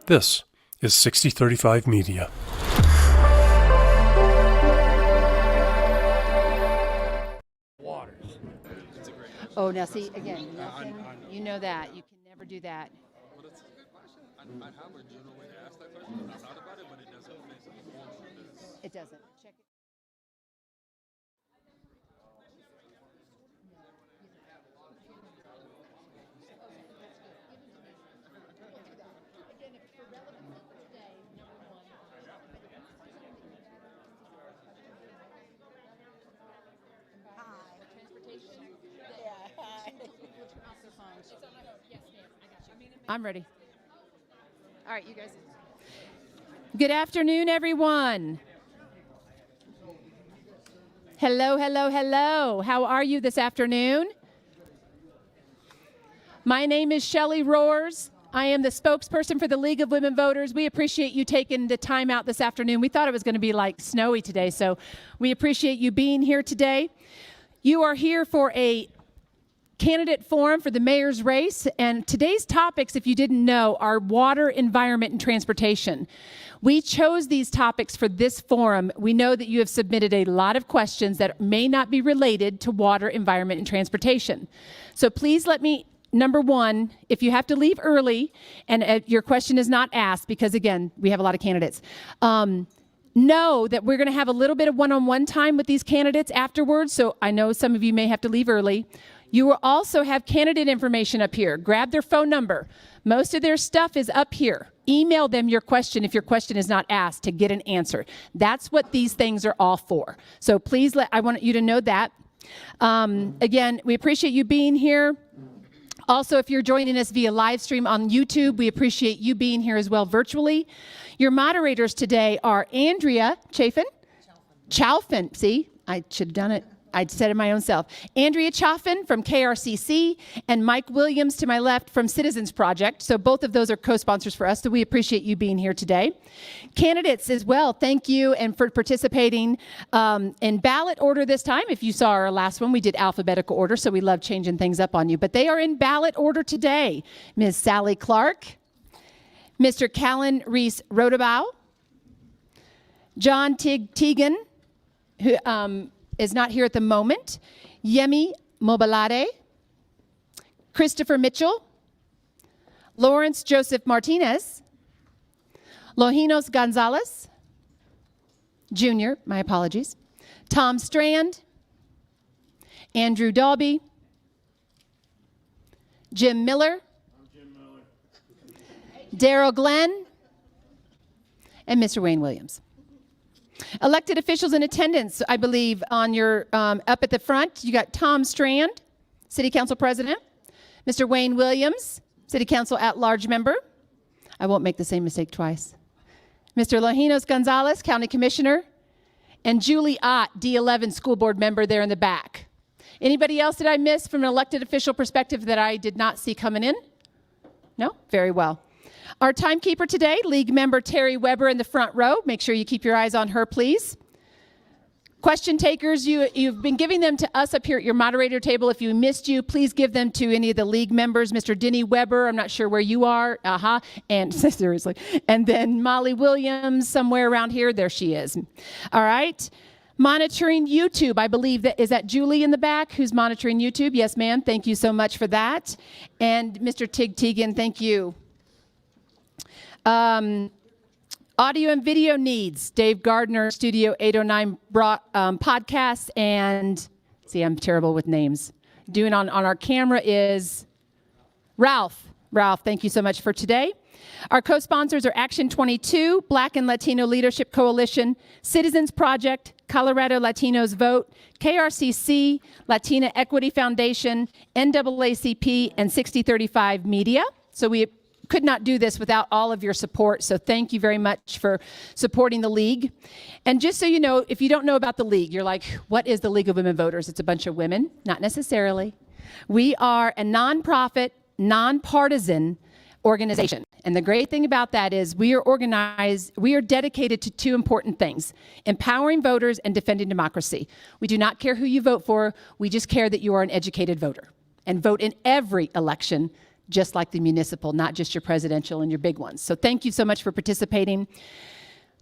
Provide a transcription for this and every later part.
This is 6035 Media. Oh, now see, again, nothing, you know that. You can never do that. But it's a good question. I have a general way to ask that question. I thought about it, but it doesn't face the form of this. It doesn't. Check it. I'm ready. All right, you guys. Good afternoon, everyone. Hello, hello, hello. How are you this afternoon? My name is Shelley Roars. I am the spokesperson for the League of Women Voters. We appreciate you taking the time out this afternoon. We thought it was going to be like snowy today, so we appreciate you being here today. You are here for a candidate forum for the mayor's race, and today's topics, if you didn't know, are water, environment, and transportation. We chose these topics for this forum. We know that you have submitted a lot of questions that may not be related to water, environment, and transportation. So please let me, number one, if you have to leave early and your question is not asked, because again, we have a lot of candidates, know that we're going to have a little bit of one-on-one time with these candidates afterwards, so I know some of you may have to leave early. You will also have candidate information up here. Grab their phone number. Most of their stuff is up here. Email them your question if your question is not asked to get an answer. That's what these things are all for. So please, I want you to know that. Again, we appreciate you being here. Also, if you're joining us via live stream on YouTube, we appreciate you being here as well virtually. Your moderators today are Andrea Chalfin. See, I should have done it. I said it my own self. Andrea Chaffin from KRCC and Mike Williams to my left from Citizens Project. So both of those are co-sponsors for us, so we appreciate you being here today. Candidates as well, thank you and for participating in ballot order this time. If you saw our last one, we did alphabetical order, so we love changing things up on you. But they are in ballot order today. Ms. Sally Clark, Mr. Callan Reese Rodebaugh, John Teagan, who is not here at the moment, Yemi Mobalade, Christopher Mitchell, Lawrence Joseph Martinez, Lojinos Gonzalez, Jr., my apologies, Tom Strand, Andrew Dalby, Jim Miller, Daryl Glenn, and Mr. Wayne Williams. Elected officials in attendance, I believe, on your up at the front, you got Tom Strand, City Council President, Mr. Wayne Williams, City Council at-large member. I won't make the same mistake twice. Mr. Lojinos Gonzalez, County Commissioner, and Julie Ott, D11 School Board member there in the back. Anybody else that I missed from an elected official perspective that I did not see coming in? No? Very well. Our timekeeper today, League member Terry Weber in the front row. Make sure you keep your eyes on her, please. Question takers, you've been giving them to us up here at your moderator table. If you missed you, please give them to any of the League members. Mr. Denny Weber, I'm not sure where you are. And seriously. And then Molly Williams, somewhere around here. There she is. All right. Monitoring YouTube, I believe is that Julie in the back who's monitoring YouTube? Yes, ma'am. Thank you so much for that. And Mr. Tig Teagan, thank you. Audio and video needs, Dave Gardner, Studio 809 podcast, and see, I'm terrible with names. Doing on our camera is Ralph. Ralph, thank you so much for today. Our co-sponsors are Action 22, Black and Latino Leadership Coalition, Citizens Project, Colorado Latinos Vote, KRCC, Latina Equity Foundation, NAACP, and 6035 Media. So we could not do this without all of your support, so thank you very much for supporting the League. And just so you know, if you don't know about the League, you're like, what is the League of Women Voters? It's a bunch of women. Not necessarily. We are a nonprofit, nonpartisan organization. And the great thing about that is we are organized, we are dedicated to two important things: empowering voters and defending democracy. We do not care who you vote for, we just care that you are an educated voter and vote in every election, just like the municipal, not just your presidential and your big ones. So thank you so much for participating.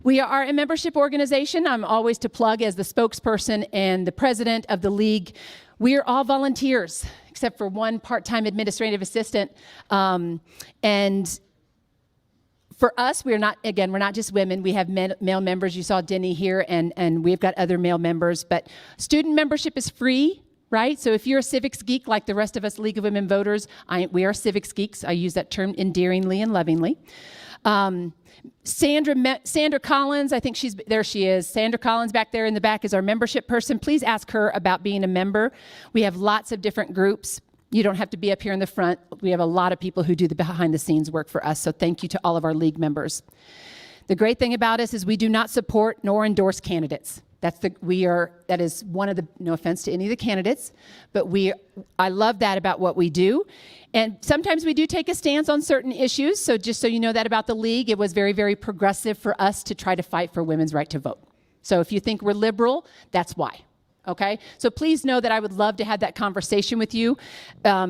We are a membership organization. I'm always to plug as the spokesperson and the president of the league. We are all volunteers, except for one part-time administrative assistant. And for us, we're not just women. We have male members. You saw Denny here, and we've got other male members. But student membership is free, right? So if you're a civics geek like the rest of us League of Women Voters, we are civics geeks. I use that term endearingly and lovingly. Sandra Collins, I think there she is. Sandra Collins back there in the back is our membership person. Please ask her about being a member. We have lots of different groups. You don't have to be up here in the front. We have a lot of people who do the behind the scenes work for us. So thank you to all of our league members. The great thing about us is we do not support nor endorse candidates. That is one of the, no offense to any of the candidates, but I love that about what we do. And sometimes we do take a stance on certain issues. So just so you know that about the league, it was very, very progressive for us to try to fight for women's right to vote. So if you think we're liberal, that's why. Okay, so please know that I would love to have that conversation with you.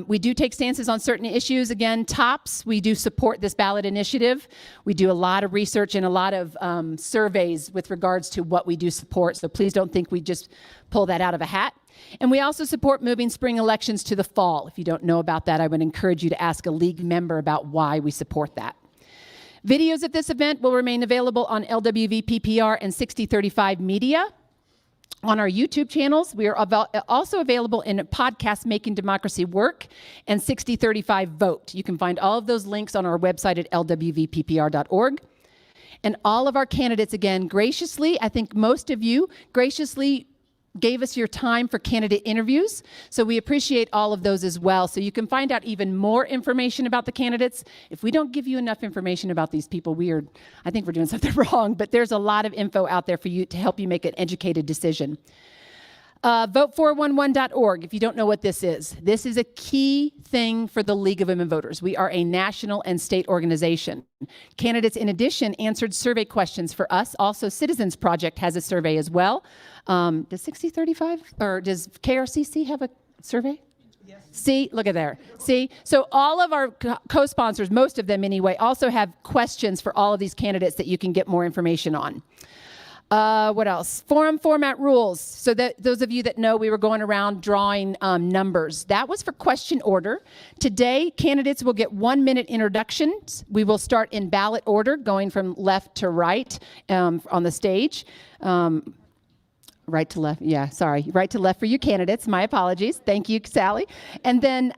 We do take stances on certain issues. Again, TOPS, we do support this ballot initiative. We do a lot of research and a lot of surveys with regards to what we do support. So please don't think we just pull that out of a hat. And we also support moving spring elections to the fall. If you don't know about that, I would encourage you to ask a league member about why we support that. Videos of this event will remain available on LWVPPR and 6035 Media. On our YouTube channels, we are also available in podcast Making Democracy Work and 6035 Vote. You can find all of those links on our website at lwvppr.org. And all of our candidates, again, graciously, I think most of you graciously gave us your time for candidate interviews. So we appreciate all of those as well. So you can find out even more information about the candidates. If we don't give you enough information about these people, I think we're doing something wrong, but there's a lot of info out there for you to help you make an educated decision. Vote411.org, if you don't know what this is a key thing for the League of Women Voters. We are a national and state organization. Candidates, in addition, answered survey questions for us. Also, Citizens Project has a survey as well. Does 6035 or does KRCC have a survey? Yes. See, look at there. See, so all of our co-sponsors, most of them anyway, also have questions for all of these candidates that you can get more information on. What else? Forum format rules. So that those of you that know, we were going around drawing numbers. That was for question order. Today, candidates will get 1-minute introductions. We will start in ballot order, going from left to right on the stage. Right to left, yeah, sorry. Right to left for you candidates, my apologies. Thank you, Sally. And then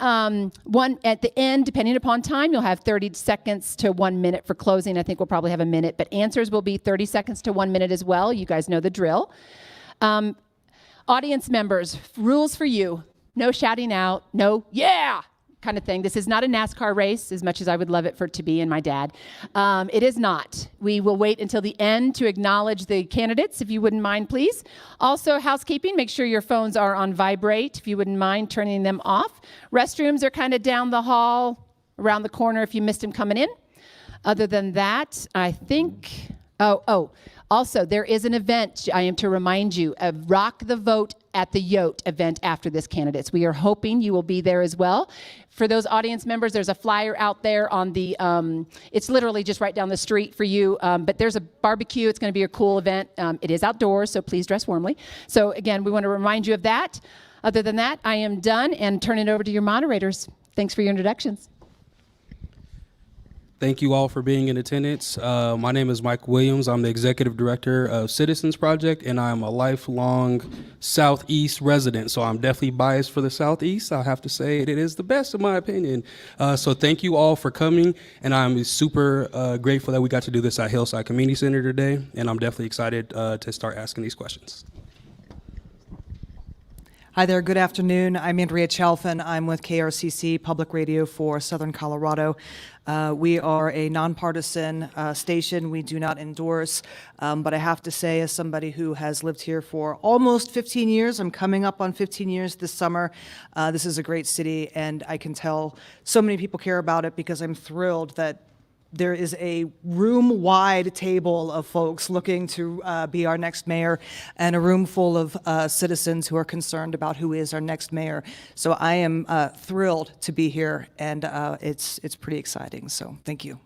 one at the end, depending upon time, you'll have 30 seconds to 1 minute for closing. I think we'll probably have a minute, but answers will be 30 seconds to 1 minute as well. You guys know the drill. Audience members, rules for you. No shouting out, no, yeah, kind of thing. This is not a NASCAR race, as much as I would love it for it to be, and my dad. It is not. We will wait until the end to acknowledge the candidates, if you wouldn't mind, please. Also, housekeeping, make sure your phones are on vibrate, if you wouldn't mind turning them off. Restrooms are kind of down the hall, around the corner if you missed them coming in. Other than that, I think, also, there is an event, I am to remind you, a Rock the Vote at the Yote event after this, candidates. We are hoping you will be there as well. For those audience members, there's a flyer out there on the, it's literally just right down the street for you, but there's a barbecue. It's going to be a cool event. It is outdoors, so please dress warmly. So again, we want to remind you of that. Other than that, I am done and turn it over to your moderators. Thanks for your introductions. Thank you all for being in attendance. My name is Mike Williams. I'm the Executive Director of Citizens Project, and I'm a lifelong Southeast resident, so I'm definitely biased for the Southeast. I have to say it is the best in my opinion. So thank you all for coming, and I'm super grateful that we got to do this at Hillside Community Center today, and I'm definitely excited to start asking these questions. Hi there, good afternoon. I'm Andrea Chalfin. I'm with KRCC Public Radio for Southern Colorado. We are a nonpartisan station. We do not endorse, but I have to say, as somebody who has lived here for almost 15 years, I'm coming up on 15 years this summer, this is a great city, and I can tell so many people care about it because I'm thrilled that there is a room-wide table of folks looking to be our next mayor, and a room full of citizens who are concerned about who is our next mayor. So I am thrilled to be here, and it's pretty exciting. So thank you.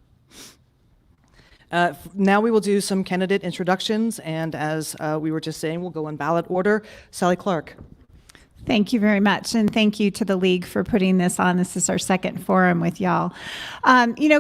Now we will do some candidate introductions, and as we were just saying, we'll go in ballot order. Sally Clark. Thank you very much, and thank you to the League for putting this on. This is our second forum with y'all.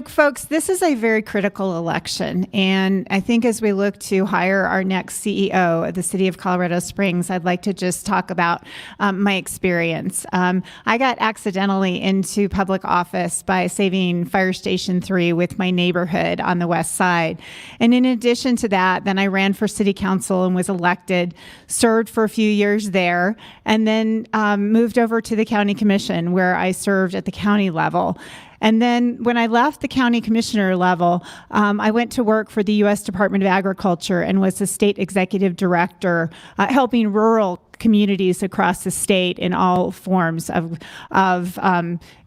Folks, this is a very critical election, and I think as we look to hire our next CEO of the City of Colorado Springs, I'd like to just talk about my experience. I got accidentally into public office by saving Fire Station 3 with my neighborhood on the west side. And in addition to that, then I ran for city council and was elected, served for a few years there, and then moved over to the county commission where I served at the county level. And then when I left the county commissioner level, I went to work for the U.S. Department of Agriculture and was the state executive director, helping rural communities across the state in all forms of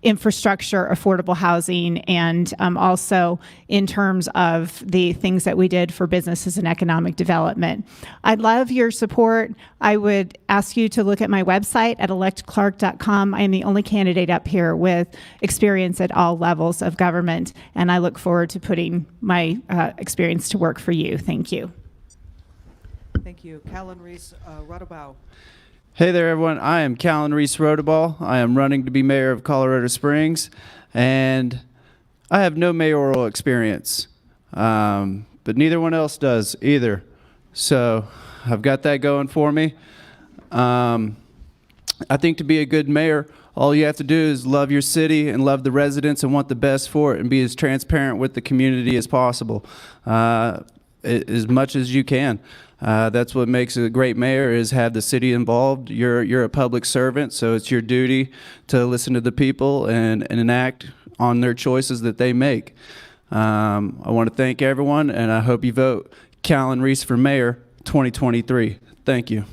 infrastructure, affordable housing, and also in terms of the things that we did for businesses and economic development. I'd love your support. I would ask you to look at my website at electclark.com. I am the only candidate up here with experience at all levels of government, and I look forward to putting my experience to work for you. Thank you. Thank you. Callan Reese Rotobow. Hey there, everyone. I am Callan Reese Rotobow. I am running to be mayor of Colorado Springs, and I have no mayoral experience, but neither one else does either. So I've got that going for me. I think to be a good mayor, all you have to do is love your city and love the residents and want the best for it and be as transparent with the community as possible, as much as you can. That's what makes a great mayor, is have the city involved. You're a public servant, so it's your duty to listen to the people and enact on their choices that they make. I want to thank everyone, and I hope you vote Callan Reese for mayor 2023. Thank you.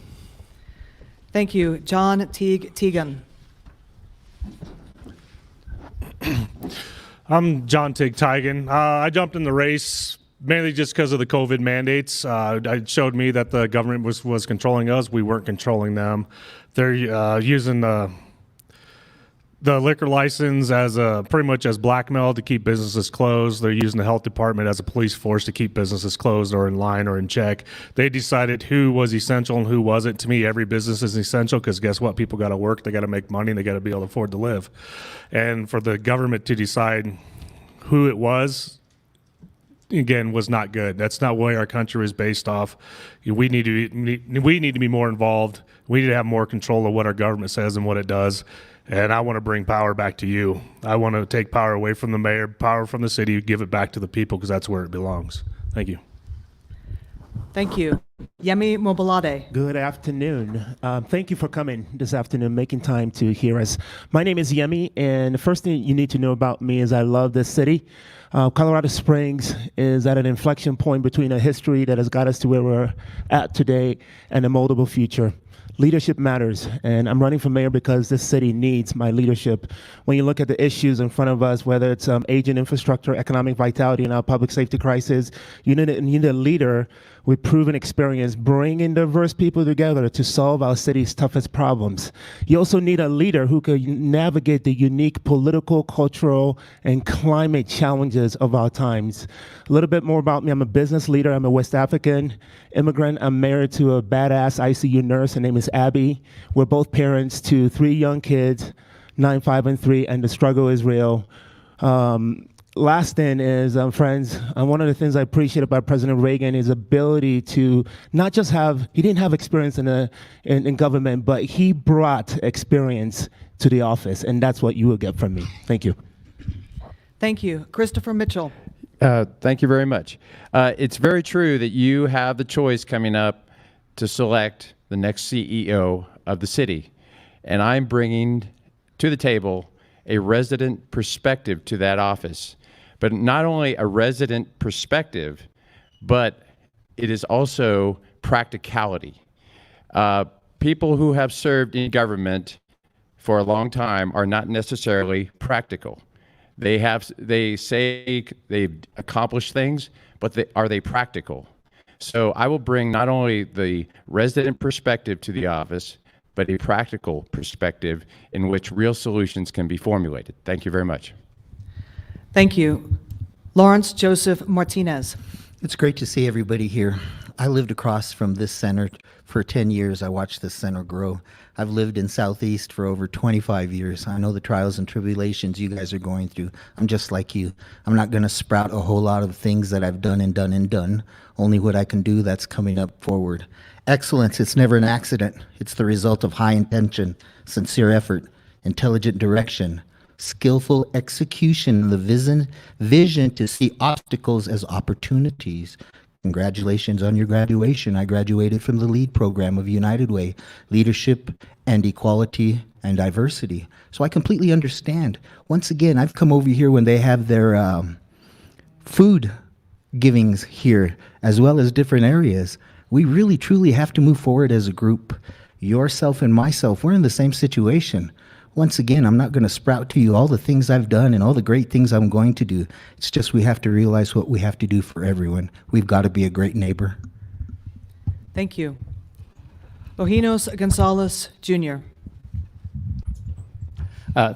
Thank you. John Teagan. I'm John Teagan. I jumped in the race mainly just because of the COVID mandates. It showed me that the government was controlling us. We weren't controlling them. They're using the liquor license as pretty much as blackmail to keep businesses closed. They're using the health department as a police force to keep businesses closed or in line or in check. They decided who was essential and who wasn't. To me, every business is essential because guess what? People got to work. They got to make money. And they got to be able to afford to live. And for the government to decide who it was, again, was not good. That's not what our country is based off. We need to be more involved. We need to have more control of what our government says and what it does. And I want to bring power back to you. I want to take power away from the mayor, power from the city, give it back to the people because that's where it belongs. Thank you. Thank you. Yemi Mobolade. Good afternoon. Thank you for coming this afternoon, making time to hear us. My name is Yemi, and the first thing you need to know about me is I love this city. Colorado Springs is at an inflection point between a history that has got us to where we're at today and a moldable future. Leadership matters, and I'm running for mayor because this city needs my leadership. When you look at the issues in front of us, whether it's aging infrastructure, economic vitality, and our public safety crisis, you need a leader with proven experience bringing diverse people together to solve our city's toughest problems. You also need a leader who can navigate the unique political, cultural, and climate challenges of our times. A little bit more about me. I'm a business leader. I'm a West African immigrant. I'm married to a badass ICU nurse. Her name is Abby. We're both parents to 3 young kids, 9, 5, and 3, and the struggle is real. Last thing is, friends, one of the things I appreciate about President Reagan is ability to not just he didn't have experience in government, but he brought experience to the office, and that's what you will get from me. Thank you. Thank you. Christopher Mitchell. Thank you very much. It's very true that you have the choice coming up to select the next CEO of the city, and I'm bringing to the table a resident perspective to that office. But not only a resident perspective, but it is also practicality. People who have served in government for a long time are not necessarily practical. They say they've accomplished things, but are they practical? So I will bring not only the resident perspective to the office, but a practical perspective in which real solutions can be formulated. Thank you very much. Thank you. Lawrence Joseph Martinez. It's great to see everybody here. I lived across from this center for 10 years. I watched this center grow. I've lived in Southeast for over 25 years. I know the trials and tribulations you guys are going through. I'm just like you. I'm not going to sprout a whole lot of things that I've done and done and done. Only what I can do that's coming up forward. Excellence, it's never an accident. It's the result of high intention, sincere effort, intelligent direction, skillful execution, the vision to see obstacles as opportunities. Congratulations on your graduation. I graduated from the LEAD program of United Way, Leadership and Equality and Diversity. So I completely understand. Once again, I've come over here when they have their food givings here, as well as different areas. We really, truly have to move forward as a group. Yourself and myself, we're in the same situation. Once again, I'm not going to sprout to you all the things I've done and all the great things I'm going to do. It's just we have to realize what we have to do for everyone. We've got to be a great neighbor. Thank you. Lojinos Gonzalez Jr.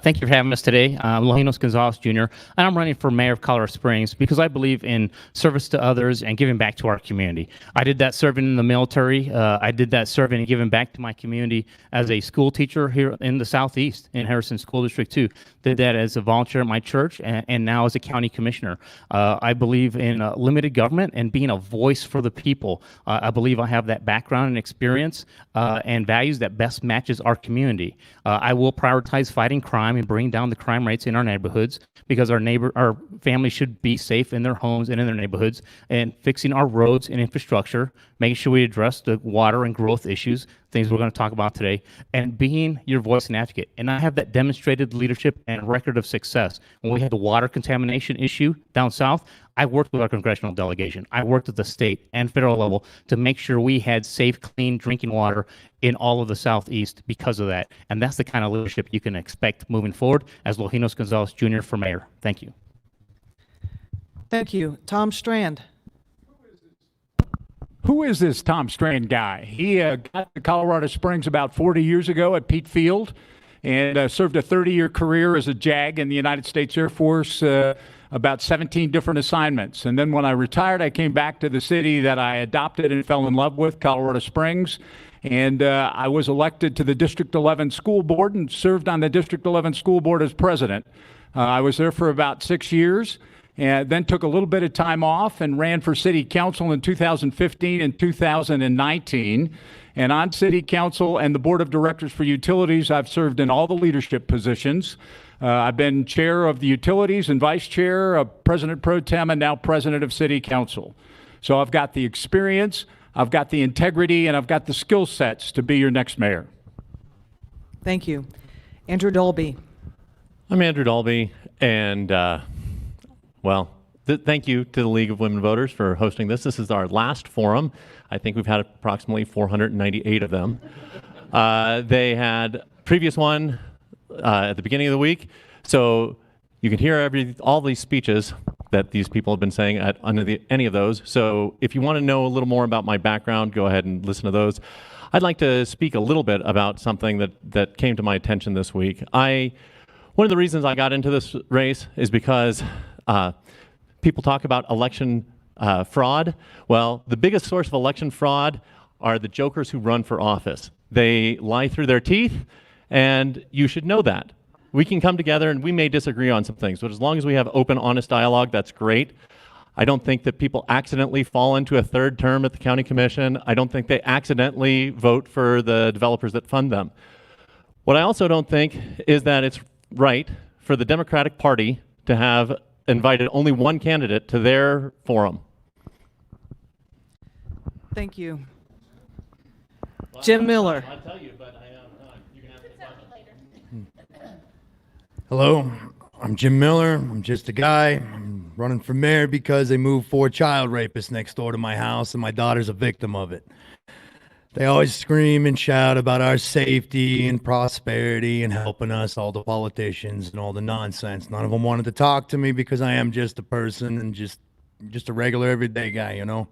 Thank you for having us today. I'm Lojinos Gonzalez Jr., and I'm running for mayor of Colorado Springs because I believe in service to others and giving back to our community. I did that serving in the military. I did that serving and giving back to my community as a school teacher here in the Southeast in Harrison School District 2. Did that as a volunteer at my church and now as a county commissioner. I believe in limited government and being a voice for the people. I believe I have that background and experience and values that best matches our community. I will prioritize fighting crime and bring down the crime rates in our neighborhoods because our families should be safe in their homes and in their neighborhoods, and fixing our roads and infrastructure, making sure we address the water and growth issues, things we're going to talk about today, and being your voice and advocate. And I have that demonstrated leadership and record of success. When we had the water contamination issue down south, I worked with our congressional delegation. I worked at the state and federal level to make sure we had safe, clean drinking water in all of the Southeast because of that. And that's the kind of leadership you can expect moving forward as Lojinos Gonzalez Jr. for mayor. Thank you. Thank you. Tom Strand. Who is this Tom Strand guy? He got to Colorado Springs about 40 years ago at Pete Field and served a 30-year career as a JAG in the United States Air Force, about 17 different assignments. And then when I retired, I came back to the city that I adopted and fell in love with, Colorado Springs. And I was elected to the District 11 School Board and served on the District 11 School Board as president. I was there for about 6 years. And then took a little bit of time off and ran for city council in 2015 and 2019. And on city council and the board of directors for utilities, I've served in all the leadership positions. I've been chair of the utilities and vice chair, president pro tem, and now president of city council. So I've got the experience, I've got the integrity, and I've got the skill sets to be your next mayor. Thank you. Andrew Dolby. I'm Andrew Dolby, and thank you to the League of Women Voters for hosting this. This is our last forum. I think we've had approximately 498 of them. They had previous one at the beginning of the week, so you can hear all these speeches that these people have been saying at any of those. So if you want to know a little more about my background, go ahead and listen to those. I'd like to speak a little bit about something that came to my attention this week. One of the reasons I got into this race is because people talk about election fraud. Well, the biggest source of election fraud are the jokers who run for office. They lie through their teeth, and you should know that. We can come together, and we may disagree on some things, but as long as we have open, honest dialogue, that's great. I don't think that people accidentally fall into a third term at the county commission. I don't think they accidentally vote for the developers that fund them. What I also don't think is that it's right for the Democratic Party to have invited only one candidate to their forum. Thank you. Jim Miller. I'll tell you, but you can have it later. Hello, I'm Jim Miller. I'm just a guy. I'm running for mayor because they moved 4 child rapists next door to my house, and my daughter's a victim of it. They always scream and shout about our safety and prosperity and helping us, all the politicians and all the nonsense. None of them wanted to talk to me because I am just a person and just a regular everyday guy, you know.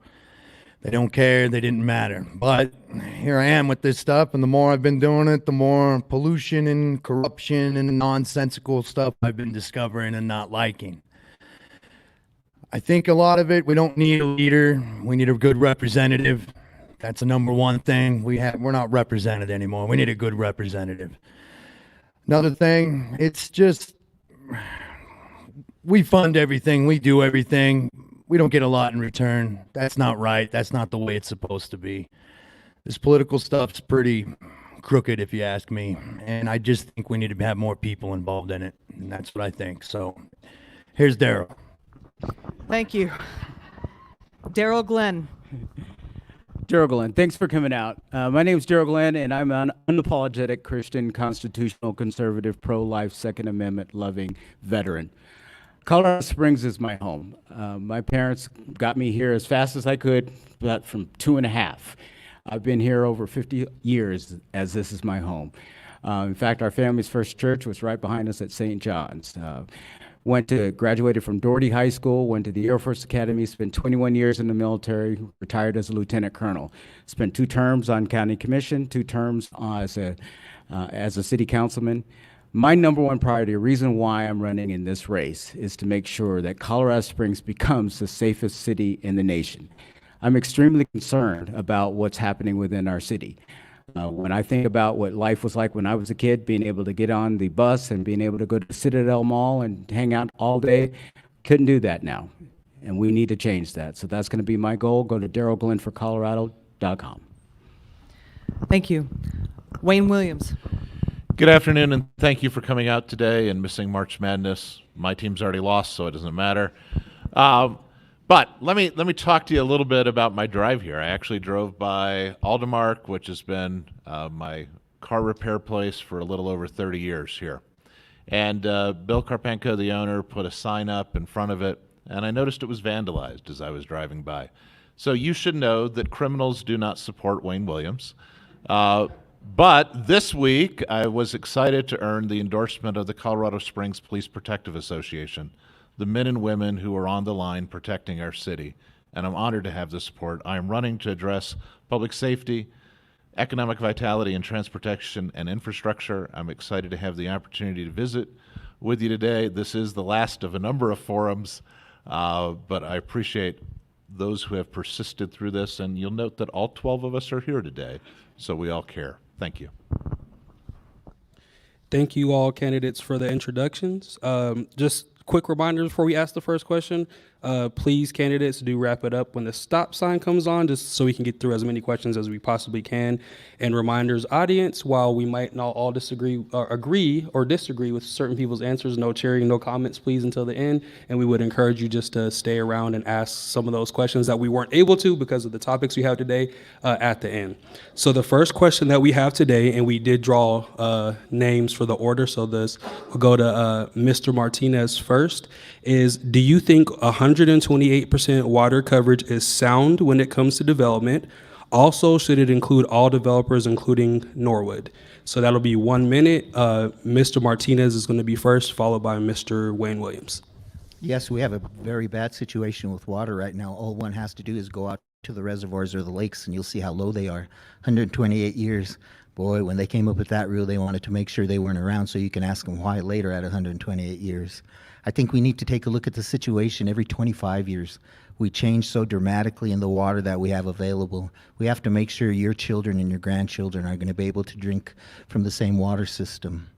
They don't care, they didn't matter. But here I am with this stuff, and the more I've been doing it, the more pollution and corruption and nonsensical stuff I've been discovering and not liking. I think a lot of it, we don't need a leader, we need a good representative. That's the number one thing. We're not represented anymore. We need a good representative. Another thing, it's just, we fund everything, we do everything. We don't get a lot in return. That's not right. That's not the way it's supposed to be. This political stuff's pretty crooked, if you ask me. And I just think we need to have more people involved in it. And that's what I think. So here's Daryl. Thank you. Daryl Glenn. Daryl Glenn, thanks for coming out. My name is Daryl Glenn, and I'm an unapologetic Christian, constitutional, conservative, pro-life, Second Amendment loving veteran. Colorado Springs is my home. My parents got me here as fast as I could, but from 2.5. I've been here over 50 years as this is my home. In fact, our family's first church was right behind us at St. John's. Graduated from Doherty High School, went to the Air Force Academy, spent 21 years in the military, retired as a lieutenant colonel. Spent 2 terms on county commission, 2 terms as a city councilman. My number one priority, the reason why I'm running in this race, is to make sure that Colorado Springs becomes the safest city in the nation. I'm extremely concerned about what's happening within our city. When I think about what life was like when I was a kid, being able to get on the bus and being able to go to Citadel Mall and hang out all day, couldn't do that now. And we need to change that. So that's going to be my goal. Go to darylglennforcolorado.com. Thank you. Wayne Williams. Good afternoon, and thank you for coming out today and missing March Madness. My team's already lost, so it doesn't matter. But let me talk to you a little bit about my drive here. I actually drove by Aldermark, which has been my car repair place for a little over 30 years here. And Bill Karpenko, the owner, put a sign up in front of it, and I noticed it was vandalized as I was driving by. So you should know that criminals do not support Wayne Williams. But this week, I was excited to earn the endorsement of the Colorado Springs Police Protective Association, the men and women who are on the line protecting our city. And I'm honored to have the support. I am running to address public safety, economic vitality, and transportation and infrastructure. I'm excited to have the opportunity to visit with you today. This is the last of a number of forums, but I appreciate those who have persisted through this. And you'll note that all 12 of us are here today, so we all care. Thank you. Thank you all candidates for the introductions. Just quick reminder before we ask the first question, please candidates do wrap it up when the stop sign comes on, just so we can get through as many questions as we possibly can. And reminders, audience, while we might not all disagree or agree or disagree with certain people's answers, no cheering, no comments, please, until the end. And we would encourage you just to stay around and ask some of those questions that we weren't able to because of the topics we have today at the end. So the first question that we have today, and we did draw names for the order, so this will go to Mr. Martinez first, is do you think 128% water coverage is sound when it comes to development? Also, should it include all developers, including Norwood? So that'll be 1 minute. Mr. Martinez is going to be first, followed by Mr. Wayne Williams. Yes, we have a very bad situation with water right now. All one has to do is go out to the reservoirs or the lakes, and you'll see how low they are. 128 years. Boy, when they came up with that rule, they wanted to make sure they weren't around so you can ask them why later at 128 years. I think we need to take a look at the situation every 25 years. We change so dramatically in the water that we have available. We have to make sure your children and your grandchildren are going to be able to drink from the same water system.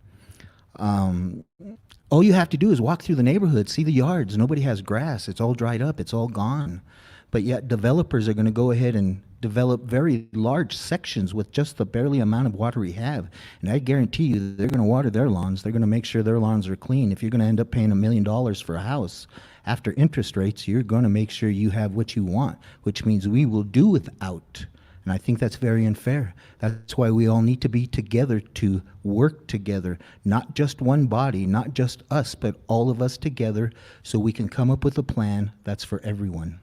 All you have to do is walk through the neighborhood, see the yards. Nobody has grass. It's all dried up. It's all gone. But yet developers are going to go ahead and develop very large sections with just the barely amount of water we have. And I guarantee you they're going to water their lawns. They're going to make sure their lawns are clean. If you're going to end up paying $1 million for a house, after interest rates, you're going to make sure you have what you want, which means we will do without. And I think that's very unfair. That's why we all need to be together to work together, not just one body, not just us, but all of us together so we can come up with a plan that's for everyone.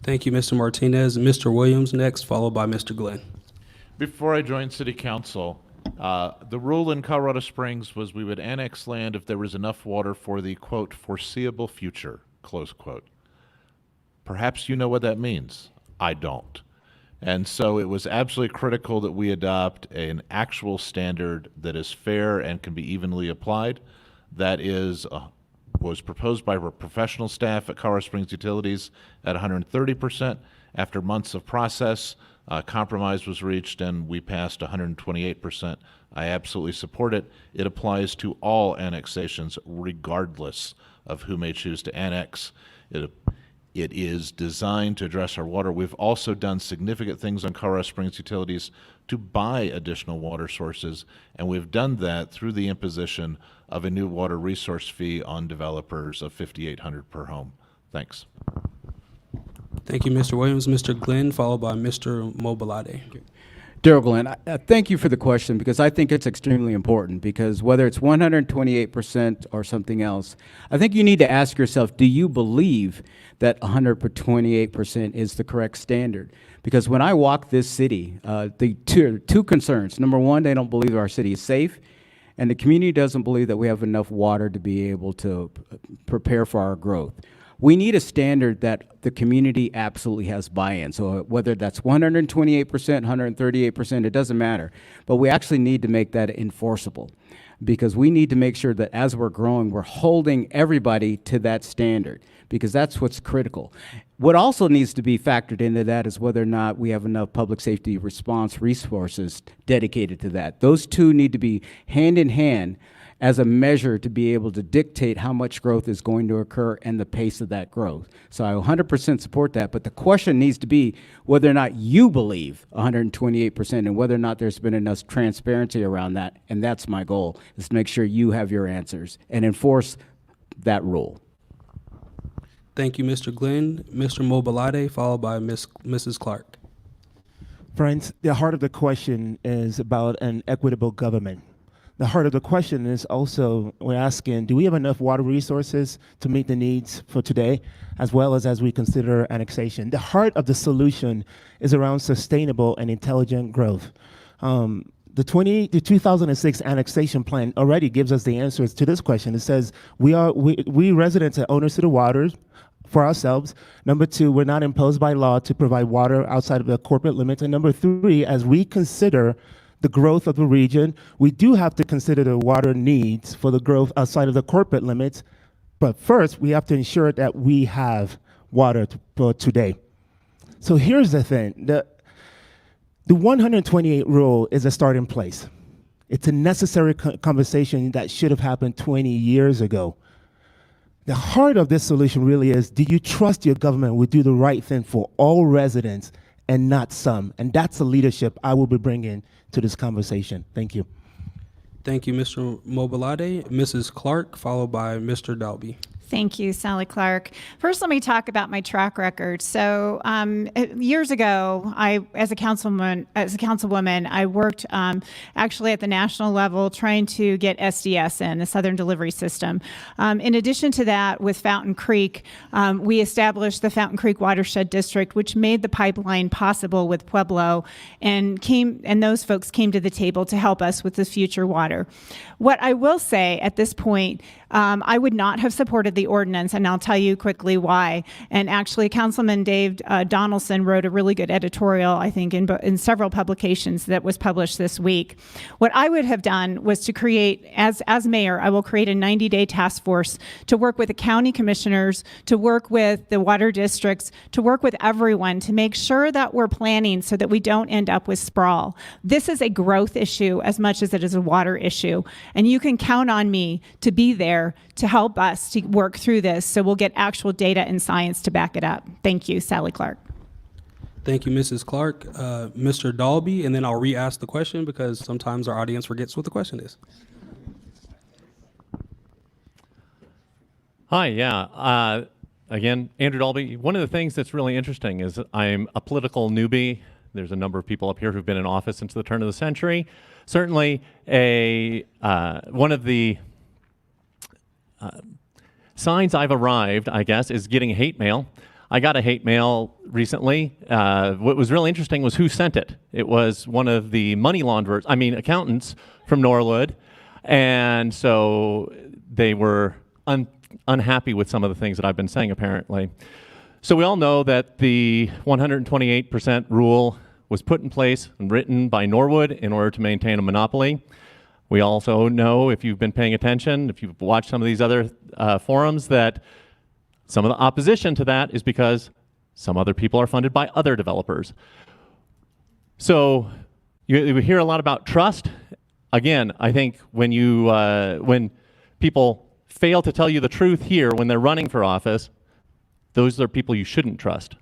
Thank you, Mr. Martinez. Mr. Williams next, followed by Mr. Glenn. Before I joined City Council, the rule in Colorado Springs was we would annex land if there was enough water for the, quote, foreseeable future, close quote. Perhaps you know what that means. I don't. And so it was absolutely critical that we adopt an actual standard that is fair and can be evenly applied. That was proposed by our professional staff at Colorado Springs Utilities at 130%. After months of process, compromise was reached and we passed 128%. I absolutely support it. It applies to all annexations regardless of who may choose to annex. It is designed to address our water. We've also done significant things on Colorado Springs Utilities to buy additional water sources, and we've done that through the imposition of a new water resource fee on developers of $5,800 per home. Thanks. Thank you, Mr. Williams. Mr. Glenn, followed by Mr. Mobilade. Daryl Glenn, thank you for the question because I think it's extremely important because whether it's 128% or something else, I think you need to ask yourself, do you believe that 128% is the correct standard? Because when I walk this city, the two concerns. Number one, they don't believe our city is safe, and the community doesn't believe that we have enough water to be able to prepare for our growth. We need a standard that the community absolutely has buy-in. So whether that's 128%, 138%, it doesn't matter. But we actually need to make that enforceable because we need to make sure that as we're growing, we're holding everybody to that standard because that's what's critical. What also needs to be factored into that is whether or not we have enough public safety response resources dedicated to that. Those two need to be hand in hand as a measure to be able to dictate how much growth is going to occur and the pace of that growth. So I 100% support that, but the question needs to be whether or not you believe 128% and whether or not there's been enough transparency around that, and that's my goal, is to make sure you have your answers and enforce that rule. Thank you, Mr. Glenn. Mr. Mobilade, followed by Mrs. Clark. Friends, the heart of the question is about an equitable government. The heart of the question is also, we're asking, do we have enough water resources to meet the needs for today, as well as we consider annexation? The heart of the solution is around sustainable and intelligent growth. The 2006 annexation plan already gives us the answers to this question. It says we residents are owners to the waters for ourselves. Number two, we're not imposed by law to provide water outside of the corporate limits. And number three, as we consider the growth of the region, we do have to consider the water needs for the growth outside of the corporate limits. But first, we have to ensure that we have water for today. So here's the thing. The 128 rule is a starting place. It's a necessary conversation that should have happened 20 years ago. The heart of this solution really is, do you trust your government will do the right thing for all residents and not some? And that's the leadership I will be bringing to this conversation. Thank you. Thank you, Mr. Mobilade. Mrs. Clark, followed by Mr. Dalby. Thank you, Sally Clark. First, let me talk about my track record. So years ago, as a councilwoman, I worked actually at the national level trying to get SDS in, the Southern Delivery System. In addition to that, with Fountain Creek, we established the Fountain Creek Watershed District, which made the pipeline possible with Pueblo, and those folks came to the table to help us with the future water. What I will say at this point, I would not have supported the ordinance, and I'll tell you quickly why. And actually, Councilman Dave Donaldson wrote a really good editorial, I think, in several publications that was published this week. What I would have done was to create, as mayor, I will create a 90-day task force to work with the county commissioners, to work with the water districts, to work with everyone to make sure that we're planning so that we don't end up with sprawl. This is a growth issue as much as it is a water issue, and you can count on me to be there to help us to work through this so we'll get actual data and science to back it up. Thank you, Sally Clark. Thank you, Mrs. Clark. Mr. Dalby, and then I'll re-ask the question because sometimes our audience forgets what the question is. Hi, yeah. Again, Andrew Dalby. One of the things that's really interesting is I'm a political newbie. There's a number of people up here who've been in office since the turn of the century. Certainly, one of the signs I've arrived, I guess, is getting hate mail. I got a hate mail recently. What was really interesting was who sent it. It was one of the accountants from Norwood. And so they were unhappy with some of the things that I've been saying, apparently. So we all know that the 128% rule was put in place and written by Norwood in order to maintain a monopoly. We also know, if you've been paying attention, if you've watched some of these other forums, that some of the opposition to that is because some other people are funded by other developers. So you hear a lot about trust. Again, I think when people fail to tell you the truth here when they're running for office, those are people you shouldn't trust.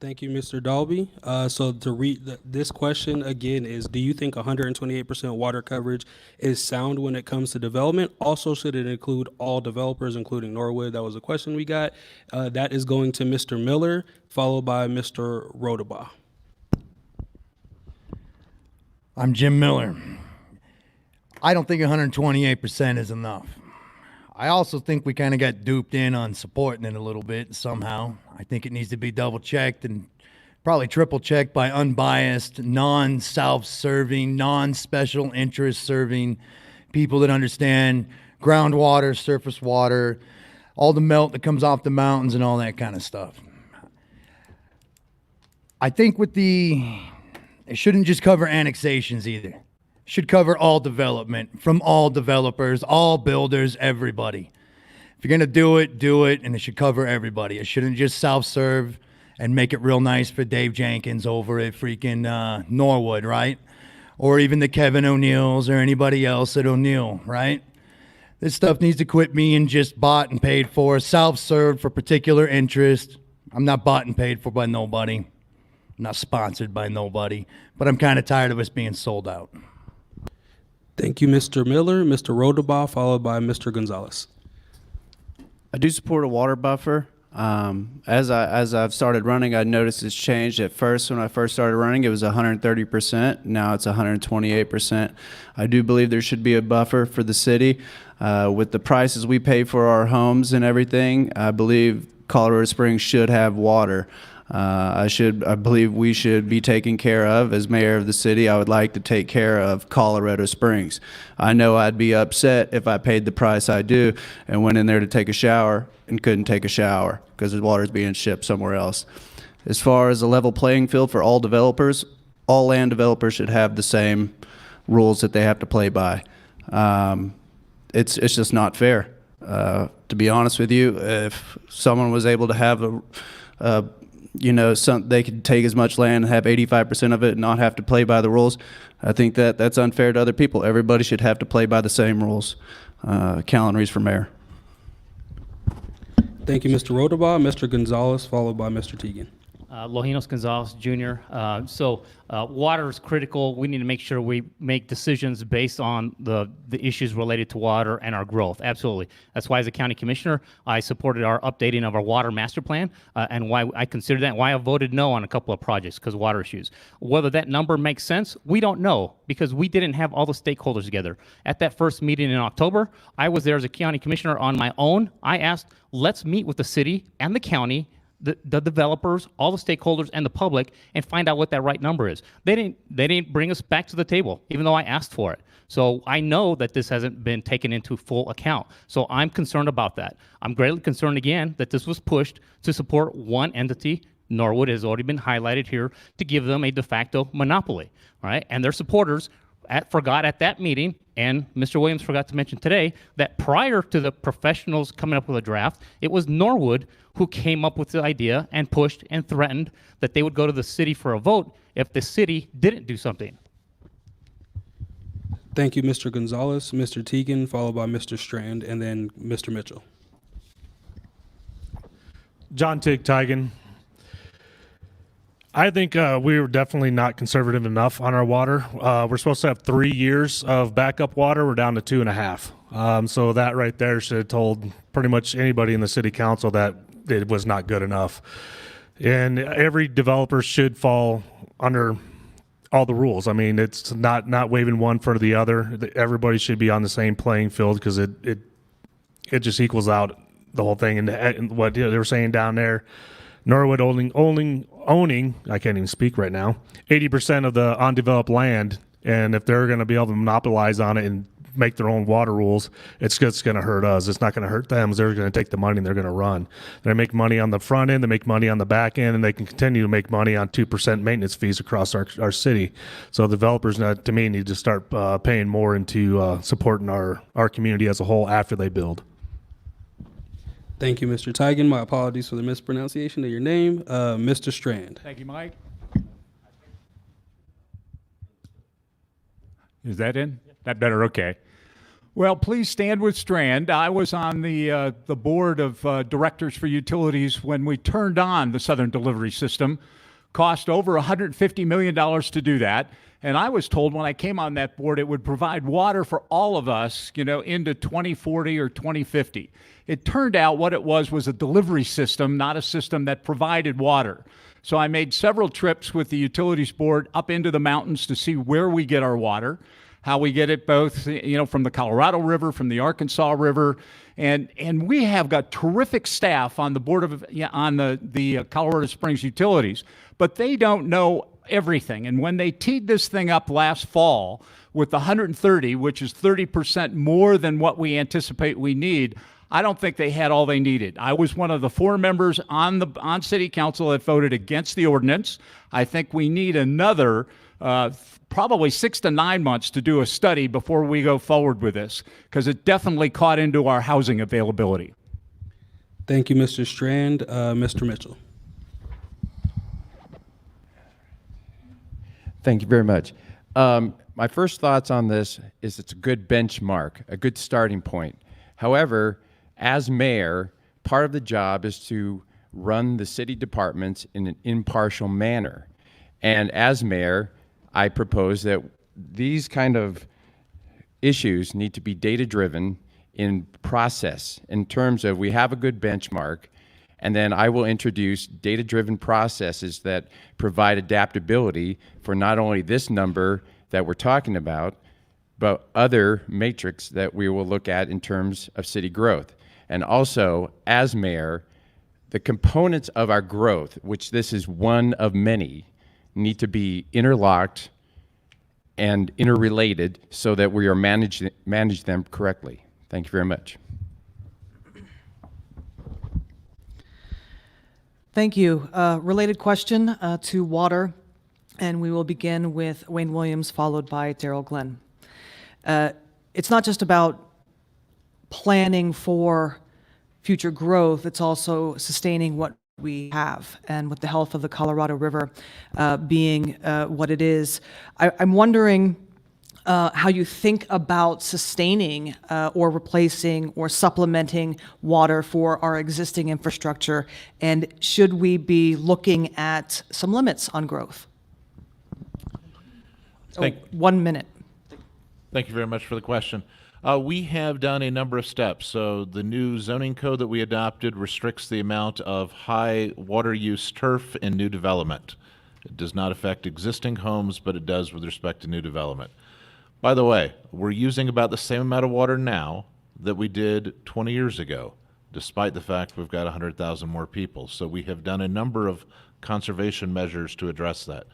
Thank you, Mr. Dalby. So to read this question again is, do you think 128% water coverage is sound when it comes to development? Also, should it include all developers, including Norwood? That was a question we got. That is going to Mr. Miller, followed by Mr. Rodabaugh. I'm Jim Miller. I don't think 128% is enough. I also think we kind of got duped in on supporting it a little bit somehow. I think it needs to be double checked and probably triple checked by unbiased, non-self-serving, non-special interest serving people that understand groundwater, surface water, all the melt that comes off the mountains and all that kind of stuff. I think it shouldn't just cover annexations either. Should cover all development from all developers, all builders, everybody. If you're going to do it, and it should cover everybody. It shouldn't just self-serve and make it real nice for Dave Jenkins over at freaking Norwood, right? Or even the Kevin O'Neills or anybody else at O'Neill, right? This stuff needs to quit being just bought and paid for, self-served for particular interest. I'm not bought and paid for by nobody. I'm not sponsored by nobody. But I'm kind of tired of us being sold out. Thank you, Mr. Miller. Mr. Rodabaugh, followed by Mr. Gonzalez. I do support a water buffer. As I've started running, I noticed it's changed. At first, when I first started running, it was 130%. Now it's 128%. I do believe there should be a buffer for the city. With the prices we pay for our homes and everything, I believe Colorado Springs should have water. I believe we should be taken care of. As mayor of the city, I would like to take care of Colorado Springs. I know I'd be upset if I paid the price I do and went in there to take a shower and couldn't take a shower because the water's being shipped somewhere else. As far as a level playing field for all developers, all land developers should have the same rules that they have to play by. It's just not fair. To be honest with you, if someone was able to have they could take as much land and have 85% of it and not have to play by the rules. I think that's unfair to other people. Everybody should have to play by the same rules. Callan Reese for mayor. Thank you, Mr. Rodabaugh. Mr. Gonzalez, followed by Mr. Teagan. Lojinos Gonzalez Jr. Water is critical. We need to make sure we make decisions based on the issues related to water and our growth. Absolutely. That's why, as a county commissioner, I supported our updating of our water master plan, and why I considered that, and why I voted no on a couple of projects because of water issues. Whether that number makes sense, we don't know because we didn't have all the stakeholders together. At that first meeting in October, I was there as a county commissioner on my own. I asked, let's meet with the city and the county, the developers, all the stakeholders, and the public, and find out what that right number is. They didn't bring us back to the table, even though I asked for it. So I know that this hasn't been taken into full account. So I'm concerned about that. I'm greatly concerned, again, that this was pushed to support one entity. Norwood has already been highlighted here to give them a de facto monopoly, right? And their supporters forgot at that meeting, and Mr. Williams forgot to mention today, that prior to the professionals coming up with a draft, it was Norwood who came up with the idea and pushed and threatened that they would go to the city for a vote if the city didn't do something. Thank you, Mr. Gonzalez. Mr. Teagan, followed by Mr. Strand, and then Mr. Mitchell. John Tigtigan. I think we were definitely not conservative enough on our water. We're supposed to have 3 years of backup water. We're down to 2.5. So that right there should have told pretty much anybody in the city council that it was not good enough. And every developer should fall under all the rules. I mean, it's not waving one for the other. Everybody should be on the same playing field because it just equals out the whole thing. And what they were saying down there, Norwood owning, I can't even speak right now, 80% of the undeveloped land. And if they're going to be able to monopolize on it and make their own water rules, it's just going to hurt us. It's not going to hurt them. They're going to take the money and they're going to run. They make money on the front end, they make money on the back end, and they can continue to make money on 2% maintenance fees across our city. So developers, to me, need to start paying more into supporting our community as a whole after they build. Thank you, Mr. Tigan. My apologies for the mispronunciation of your name. Mr. Strand. Thank you, Mike. Is that in? That better? Okay. Well, please stand with Strand. I was on the board of directors for utilities when we turned on the Southern Delivery System. Cost over $150 million to do that. And I was told when I came on that board it would provide water for all of us, into 2040 or 2050. It turned out what it was a delivery system, not a system that provided water. So I made several trips with the utilities board up into the mountains to see where we get our water, how we get it both, from the Colorado River, from the Arkansas River, and we have got terrific staff on the board of on the Colorado Springs utilities, but they don't know everything. And when they teed this thing up last fall with the 130, which is 30% more than what we anticipate we need, I don't think they had all they needed. I was one of the 4 members on City Council that voted against the ordinance. I think we need another probably 6 to 9 months to do a study before we go forward with this, because it definitely caught into our housing availability. Thank you, Mr. Strand. Mr. Mitchell. Thank you very much. My first thoughts on this is it's a good benchmark, a good starting point. However, as mayor, part of the job is to run the city departments in an impartial manner. And as mayor, I propose that these kind of issues need to be data-driven in process, in terms of we have a good benchmark, and then I will introduce data-driven processes that provide adaptability for not only this number that we're talking about, but other metrics that we will look at in terms of city growth. And also, as mayor, the components of our growth, which this is one of many, need to be interlocked and interrelated so that we are manage them correctly. Thank you very much. Thank you. Related question to water, and we will begin with Wayne Williams, followed by Daryl Glenn. It's not just about planning for future growth, it's also sustaining what we have, and with the health of the Colorado River being what it is. I'm wondering how you think about sustaining or replacing or supplementing water for our existing infrastructure, and should we be looking at some limits on growth? 1 minute. Thank you very much for the question. We have done a number of steps. So the new zoning code that we adopted restricts the amount of high water use turf in new development. It does not affect existing homes, but it does with respect to new development. By the way, we're using about the same amount of water now that we did 20 years ago, despite the fact we've got 100,000 more people. So we have done a number of conservation measures to address that.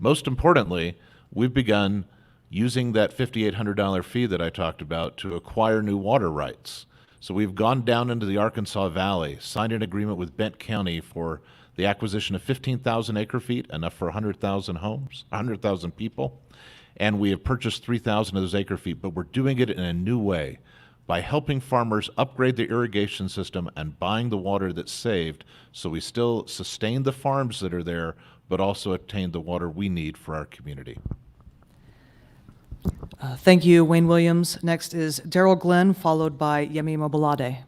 Most importantly, we've begun using that $5,800 fee that I talked about to acquire new water rights. So we've gone down into the Arkansas Valley, signed an agreement with Bent County for the acquisition of 15,000 acre feet, enough for 100,000 homes, 100,000 people. And we have purchased 3,000 of those acre feet, but we're doing it in a new way by helping farmers upgrade their irrigation system and buying the water that's saved, so we still sustain the farms that are there, but also obtain the water we need for our community. Thank you, Wayne Williams. Next is Daryl Glenn, followed by Yemi Mobolade.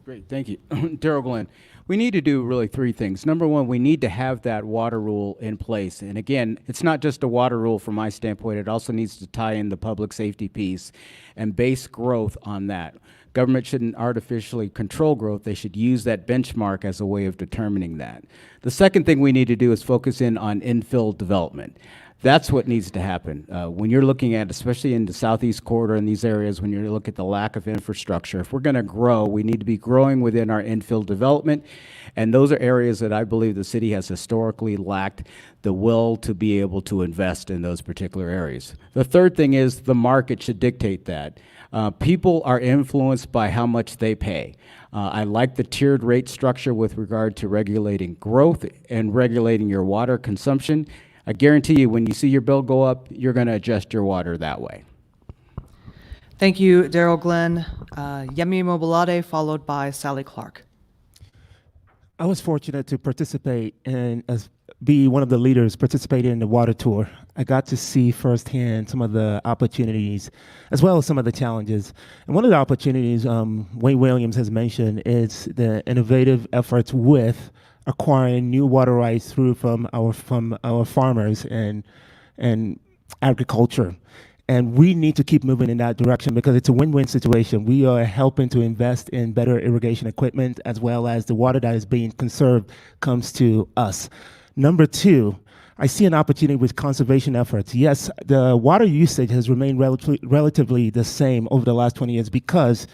Great, thank you. Daryl Glenn. We need to do really 3 things. Number 1, we need to have that water rule in place. And again, it's not just a water rule from my standpoint, it also needs to tie in the public safety piece and base growth on that. Government shouldn't artificially control growth. They should use that benchmark as a way of determining that. The second thing we need to do is focus in on infill development. That's what needs to happen. When you're looking at, especially in the southeast corridor in these areas, when you look at the lack of infrastructure, if we're going to grow, we need to be growing within our infill development. And those are areas that I believe the city has historically lacked the will to be able to invest in those particular areas. The third thing is the market should dictate that. People are influenced by how much they pay. I like the tiered rate structure with regard to regulating growth and regulating your water consumption. I guarantee you, when you see your bill go up, you're going to adjust your water that way. Thank you, Daryl Glenn. Yemi Mobolade, followed by Sally Clark. I was fortunate to participate and be one of the leaders participating in the water tour. I got to see firsthand some of the opportunities as well as some of the challenges. And one of the opportunities Wayne Williams has mentioned is the innovative efforts with acquiring new water rights from our farmers and agriculture. And we need to keep moving in that direction because it's a win-win situation. We are helping to invest in better irrigation equipment as well as the water that is being conserved comes to us. Number two, I see an opportunity with conservation efforts. Yes, the water usage has remained relatively the same over the last 20 years because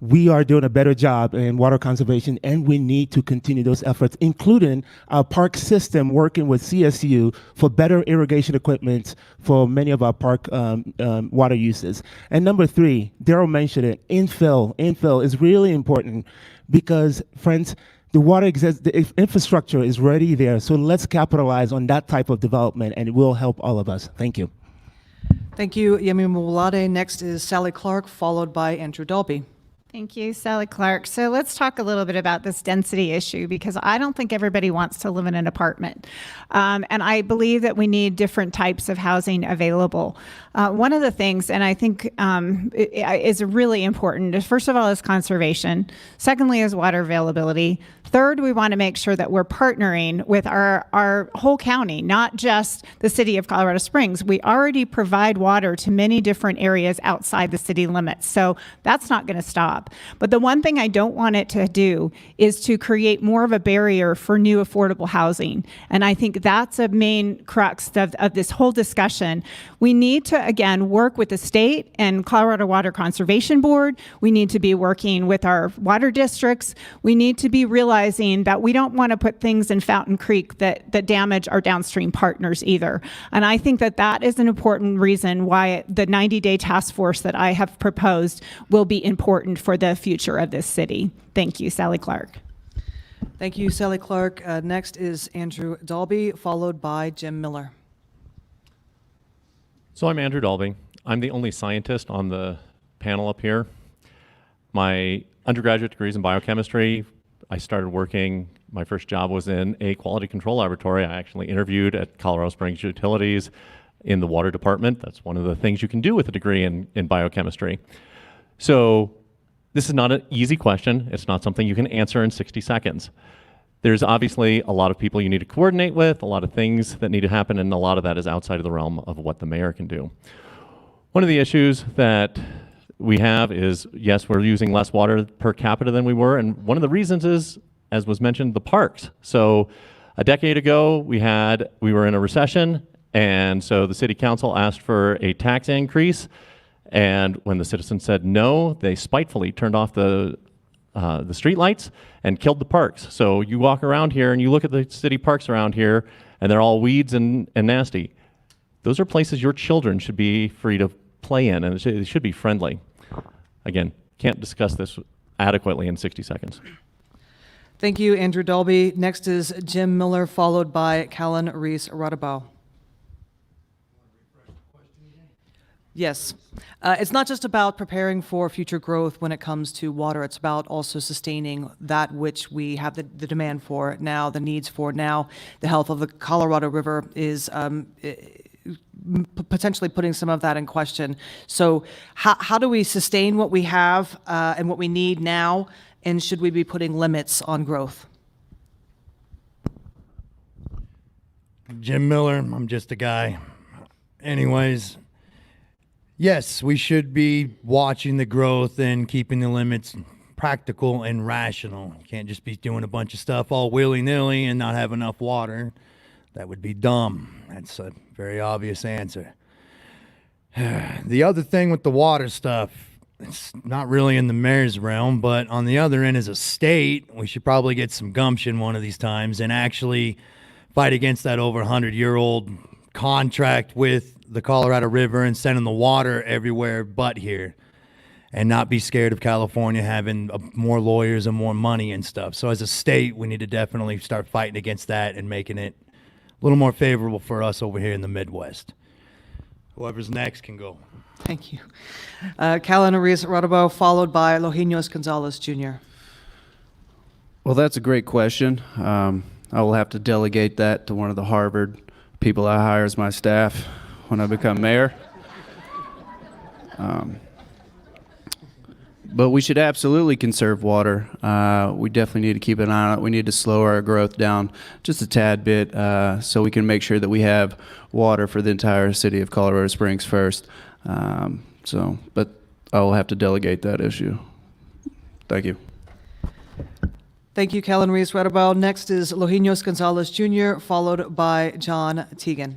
we are doing a better job in water conservation, and we need to continue those efforts, including our park system working with CSU for better irrigation equipment for many of our park water uses. And number three, Daryl mentioned it, infill. Infill is really important because, friends, the water exists, the infrastructure is already there, so let's capitalize on that type of development, and it will help all of us. Thank you. Thank you, Yemi Mobolade. Next is Sally Clark, followed by Andrew Dolby. Thank you, Sally Clark. So let's talk a little bit about this density issue because I don't think everybody wants to live in an apartment. And I believe that we need different types of housing available. One of the things, and I think is really important, is first of all is conservation. Secondly is water availability. Third, we want to make sure that we're partnering with our whole county, not just the city of Colorado Springs. We already provide water to many different areas outside the city limits. So that's not going to stop. But the one thing I don't want it to do is to create more of a barrier for new affordable housing. And I think that's a main crux of this whole discussion. We need to, again, work with the state and Colorado Water Conservation Board. We need to be working with our water districts. We need to be realizing that we don't want to put things in Fountain Creek that damage our downstream partners either. And I think that that is an important reason why the 90-day task force that I have proposed will be important for the future of this city. Thank you, Sally Clark. Thank you, Sally Clark. Next is Andrew Dolby, followed by Jim Miller. So I'm Andrew Dolby. I'm the only scientist on the panel up here. My undergraduate degree is in biochemistry. I started working, my first job was in a quality control laboratory. I actually interviewed at Colorado Springs Utilities in the water department. That's one of the things you can do with a degree in biochemistry. So this is not an easy question. It's not something you can answer in 60 seconds. There's obviously a lot of people you need to coordinate with, a lot of things that need to happen, and a lot of that is outside of the realm of what the mayor can do. One of the issues that we have is, yes, we're using less water per capita than we were, and one of the reasons is, as was mentioned, the parks. So a decade ago, we were in a recession, and so the city council asked for a tax increase, and when the citizens said no, they spitefully turned off the street lights and killed the parks. So you walk around here and you look at the city parks around here, and they're all weeds and nasty. Those are places your children should be free to play in, and it should be friendly. Again, can't discuss this adequately in 60 seconds. Thank you, Andrew Dolby. Next is Jim Miller, followed by Callan Reese Radabaugh. Yes. It's not just about preparing for future growth when it comes to water. It's about also sustaining that which we have the demand for now, the needs for now. The health of the Colorado River is potentially putting some of that in question. So how do we sustain what we have and what we need now, and should we be putting limits on growth? Jim Miller, I'm just a guy. Anyways, yes, we should be watching the growth and keeping the limits practical and rational. You can't just be doing a bunch of stuff all willy-nilly and not have enough water. That would be dumb. That's a very obvious answer. The other thing with the water stuff, it's not really in the mayor's realm, but on the other end, as a state, we should probably get some gumption one of these times and actually fight against that over 100-year-old contract with the Colorado River and sending the water everywhere but here, and not be scared of California having more lawyers and more money and stuff. So as a state, we need to definitely start fighting against that and making it a little more favorable for us over here in the Midwest. Whoever's next can go. Thank you. Callan Ruiz-Rodobo, followed by Lojinos Gonzalez Jr. Well, that's a great question. I will have to delegate that to one of the Harvard people I hire as my staff when I become mayor. But we should absolutely conserve water. We definitely need to keep an eye on it. We need to slow our growth down just a tad bit so we can make sure that we have water for the entire city of Colorado Springs first. But I will have to delegate that issue. Thank you. Thank you, Callan Ruiz-Rodobo. Next is Lojinos Gonzalez Jr., followed by John Teagan.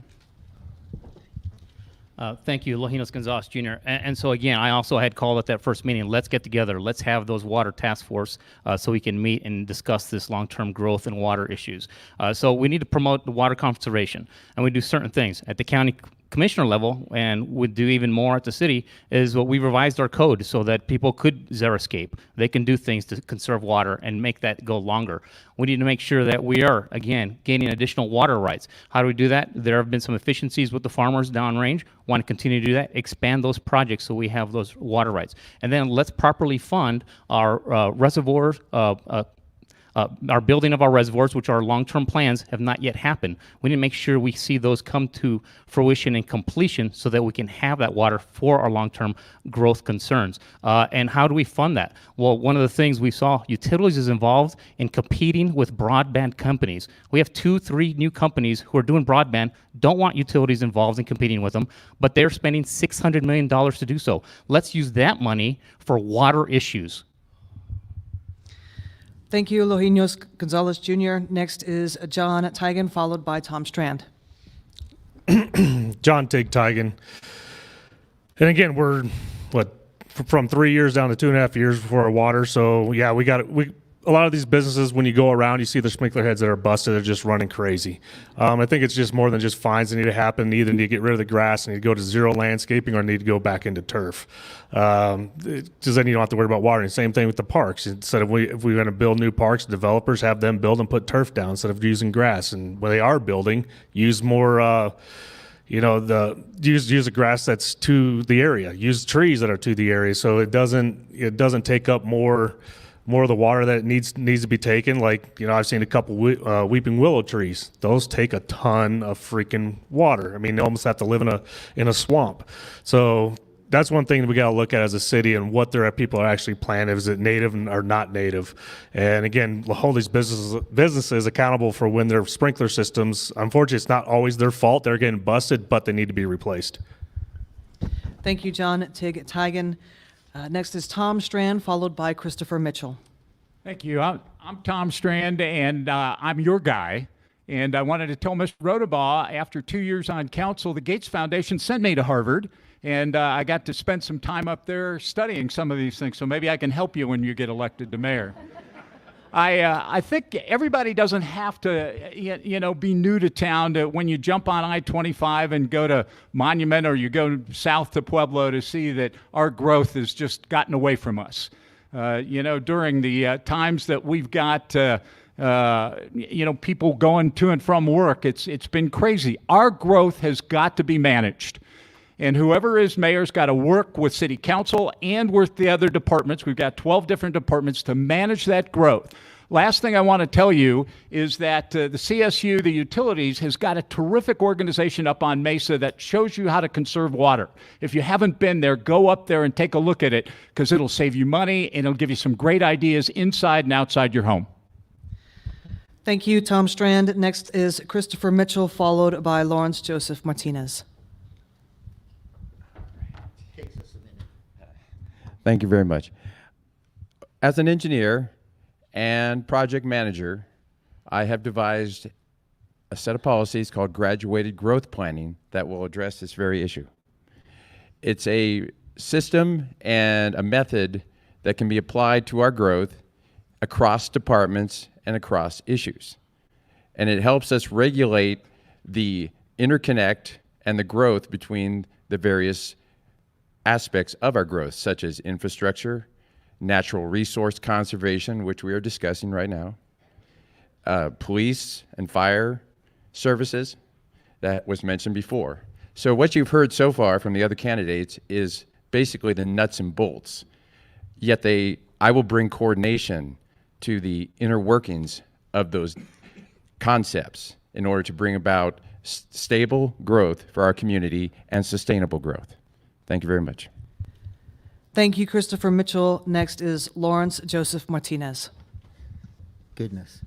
Thank you, Lojinos Gonzalez Jr. And so again, I also had called at that first meeting, let's get together, let's have those water task force so we can meet and discuss this long-term growth and water issues. So we need to promote the water conservation, and we do certain things at the county commissioner level, and would do even more at the city, is what we revised our code so that people could xeriscape. They can do things to conserve water and make that go longer. We need to make sure that we are, again, gaining additional water rights. How do we do that? There have been some efficiencies with the farmers downrange. Want to continue to do that? Expand those projects so we have those water rights. And then let's properly fund our reservoirs, our building of our reservoirs, which are long-term plans, have not yet happened. We need to make sure we see those come to fruition and completion so that we can have that water for our long-term growth concerns. And how do we fund that? Well, one of the things we saw, utilities is involved in competing with broadband companies. We have 2-3 new companies who are doing broadband, don't want utilities involved in competing with them, but they're spending $600 million to do so. Let's use that money for water issues. Thank you, Lojinos Gonzalez Jr. Next is John Teagan, followed by Tom Strand. John Teagan. And again, we're from 3 years down to 2.5 years before our water. So yeah, a lot of these businesses, when you go around, you see the sprinkler heads that are busted. They're just running crazy. I think it's just more than just fines that need to happen. Either need to get rid of the grass, need to go to zero landscaping, or need to go back into turf. Because then you don't have to worry about watering. Same thing with the parks. Instead of if we're going to build new parks, developers have them build and put turf down instead of using grass. And when they are building, use more. Use the grass that's to the area. Use trees that are to the area, so it doesn't take up more of the water that it needs to be taken. Like, I've seen a couple weeping willow trees. Those take a ton of freaking water. I mean, they almost have to live in a swamp. So that's one thing that we got to look at as a city, and what people are actually planting. Is it native or not native? And again, hold these businesses accountable for when their sprinkler systems. Unfortunately, it's not always their fault. They're getting busted, but they need to be replaced. Thank you, John Teagan. Next is Tom Strand, followed by Christopher Mitchell. Thank you. I'm Tom Strand, and I'm your guy. And I wanted to tell Mr. Rodabaugh, after 2 years on council, the Gates Foundation sent me to Harvard, and I got to spend some time up there studying some of these things. So maybe I can help you when you get elected to mayor. I think everybody doesn't have to, be new to town when you jump on I-25 and go to Monument, or you go south to Pueblo, to see that our growth has just gotten away from us. During the times that we've got, people going to and from work, it's been crazy. Our growth has got to be managed. And whoever is mayor's got to work with city council and with the other departments. We've got 12 different departments to manage that growth. Last thing I want to tell you is that the CSU, the utilities, has got a terrific organization up on Mesa that shows you how to conserve water. If you haven't been there, go up there and take a look at it, because it'll save you money and it'll give you some great ideas inside and outside your home. Thank you, Tom Strand. Next is Christopher Mitchell, followed by Lawrence Joseph Martinez. Thank you very much. As an engineer and project manager, I have devised a set of policies called graduated growth planning that will address this very issue. It's a system and a method that can be applied to our growth across departments and across issues. And it helps us regulate the interconnect and the growth between the various aspects of our growth, such as infrastructure, natural resource conservation, which we are discussing right now, police and fire services that was mentioned before. So what you've heard so far from the other candidates is basically the nuts and bolts. Yet I will bring coordination to the inner workings of those concepts in order to bring about stable growth for our community and sustainable growth. Thank you very much. Thank you, Christopher Mitchell. Next is Lawrence Joseph Martinez. Goodness.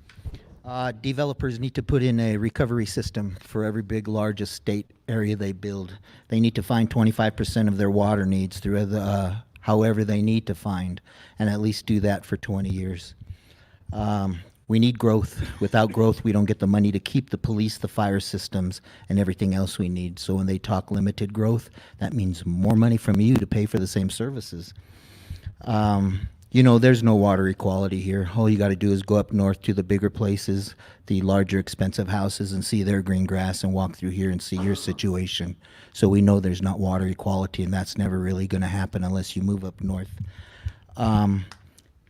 Developers need to put in a recovery system for every big, large estate area they build. They need to find 25% of their water needs through however they need to find, and at least do that for 20 years. We need growth. Without growth, we don't get the money to keep the police, the fire systems, and everything else we need. So when they talk limited growth, that means more money from you to pay for the same services. You know, there's no water equality here. All you got to do is go up north to the bigger places, the larger expensive houses, and see their green grass, and walk through here and see your situation. So we know there's not water equality, and that's never really going to happen unless you move up north.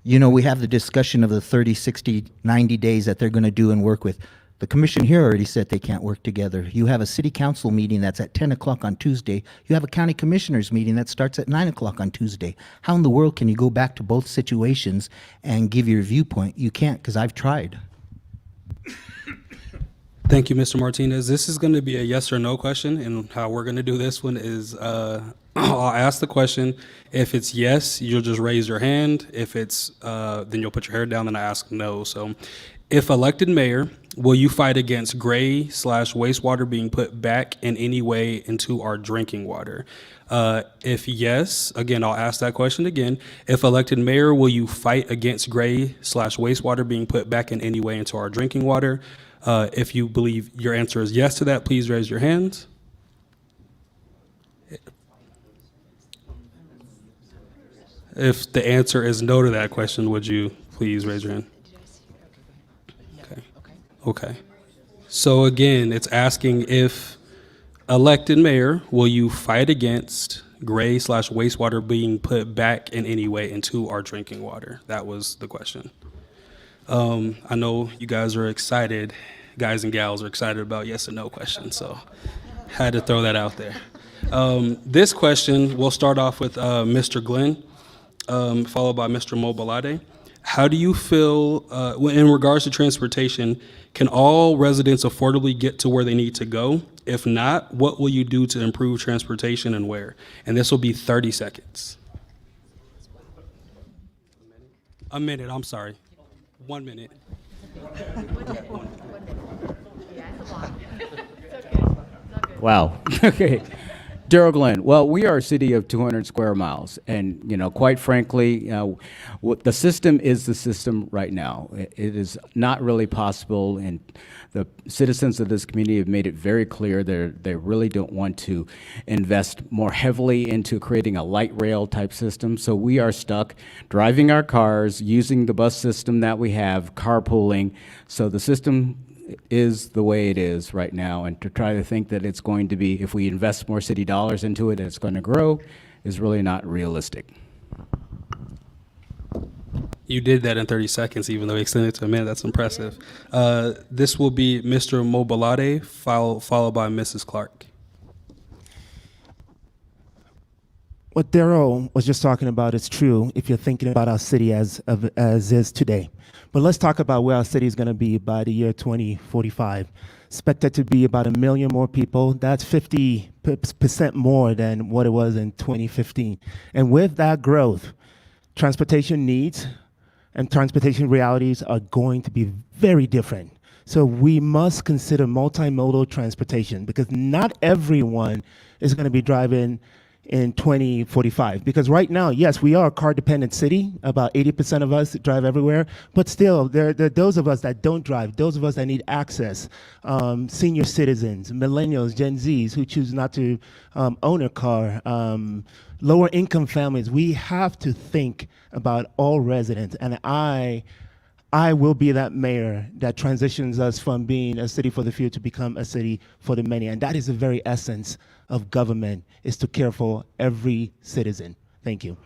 You know, we have the discussion of the 30, 60, 90 days that they're going to do and work with. The commission here already said they can't work together. You have a city council meeting that's at 10 o'clock on Tuesday. You have a county commissioners meeting that starts at 9 o'clock on Tuesday. How in the world can you go back to both situations and give your viewpoint? You can't, because I've tried. Thank you, Mr. Martinez. This is going to be a yes or no question, and how we're going to do this one is I'll ask the question. If it's yes, you'll just raise your hand. If it's then you'll put your hair down, and I ask no. So if elected mayor, will you fight against gray/wastewater being put back in any way into our drinking water? If yes, again, I'll ask that question again. If elected mayor, will you fight against gray/wastewater being put back in any way into our drinking water? If you believe your answer is yes to that, please raise your hands. If the answer is no to that question, would you please raise your hand? Okay. So again, it's asking if elected mayor, will you fight against gray/wastewater being put back in any way into our drinking water? That was the question. I know you guys are excited, guys and gals are excited about yes or no questions, so had to throw that out there. This question, we'll start off with Mr. Glenn, followed by Mr. Mobilade. How do you feel in regards to transportation? Can all residents affordably get to where they need to go? If not, what will you do to improve transportation and where? And this will be 30 seconds. A minute, I'm sorry. 1 minute. Wow. Okay. Daryl Glenn. Well, we are a city of 200 square miles, and quite frankly, the system is the system right now. It is not really possible, and the citizens of this community have made it very clear they really don't want to invest more heavily into creating a light rail type system. So we are stuck driving our cars, using the bus system that we have, carpooling. So the system is the way it is right now, and to try to think that it's going to be, if we invest more city dollars into it, it's going to grow, is really not realistic. You did that in 30 seconds, even though you extended it to a minute. That's impressive. This will be Mr. Mobilade, followed by Mrs. Clark. What Daryl was just talking about is true if you're thinking about our city as is today. But let's talk about where our city is going to be by the year 2045. Expected to be about 1 million more people. That's 50% more than what it was in 2015. And with that growth, transportation needs and transportation realities are going to be very different. So we must consider multimodal transportation, because not everyone is going to be driving in 2045. Because right now, yes, we are a car-dependent city. About 80% of us drive everywhere. But still, there are those of us that don't drive, those of us that need access, senior citizens, millennials, Gen Zs who choose not to own a car, lower income families. We have to think about all residents. And I will be that mayor that transitions us from being a city for the few to become a city for the many. And that is the very essence of government, is to care for every citizen. Thank you.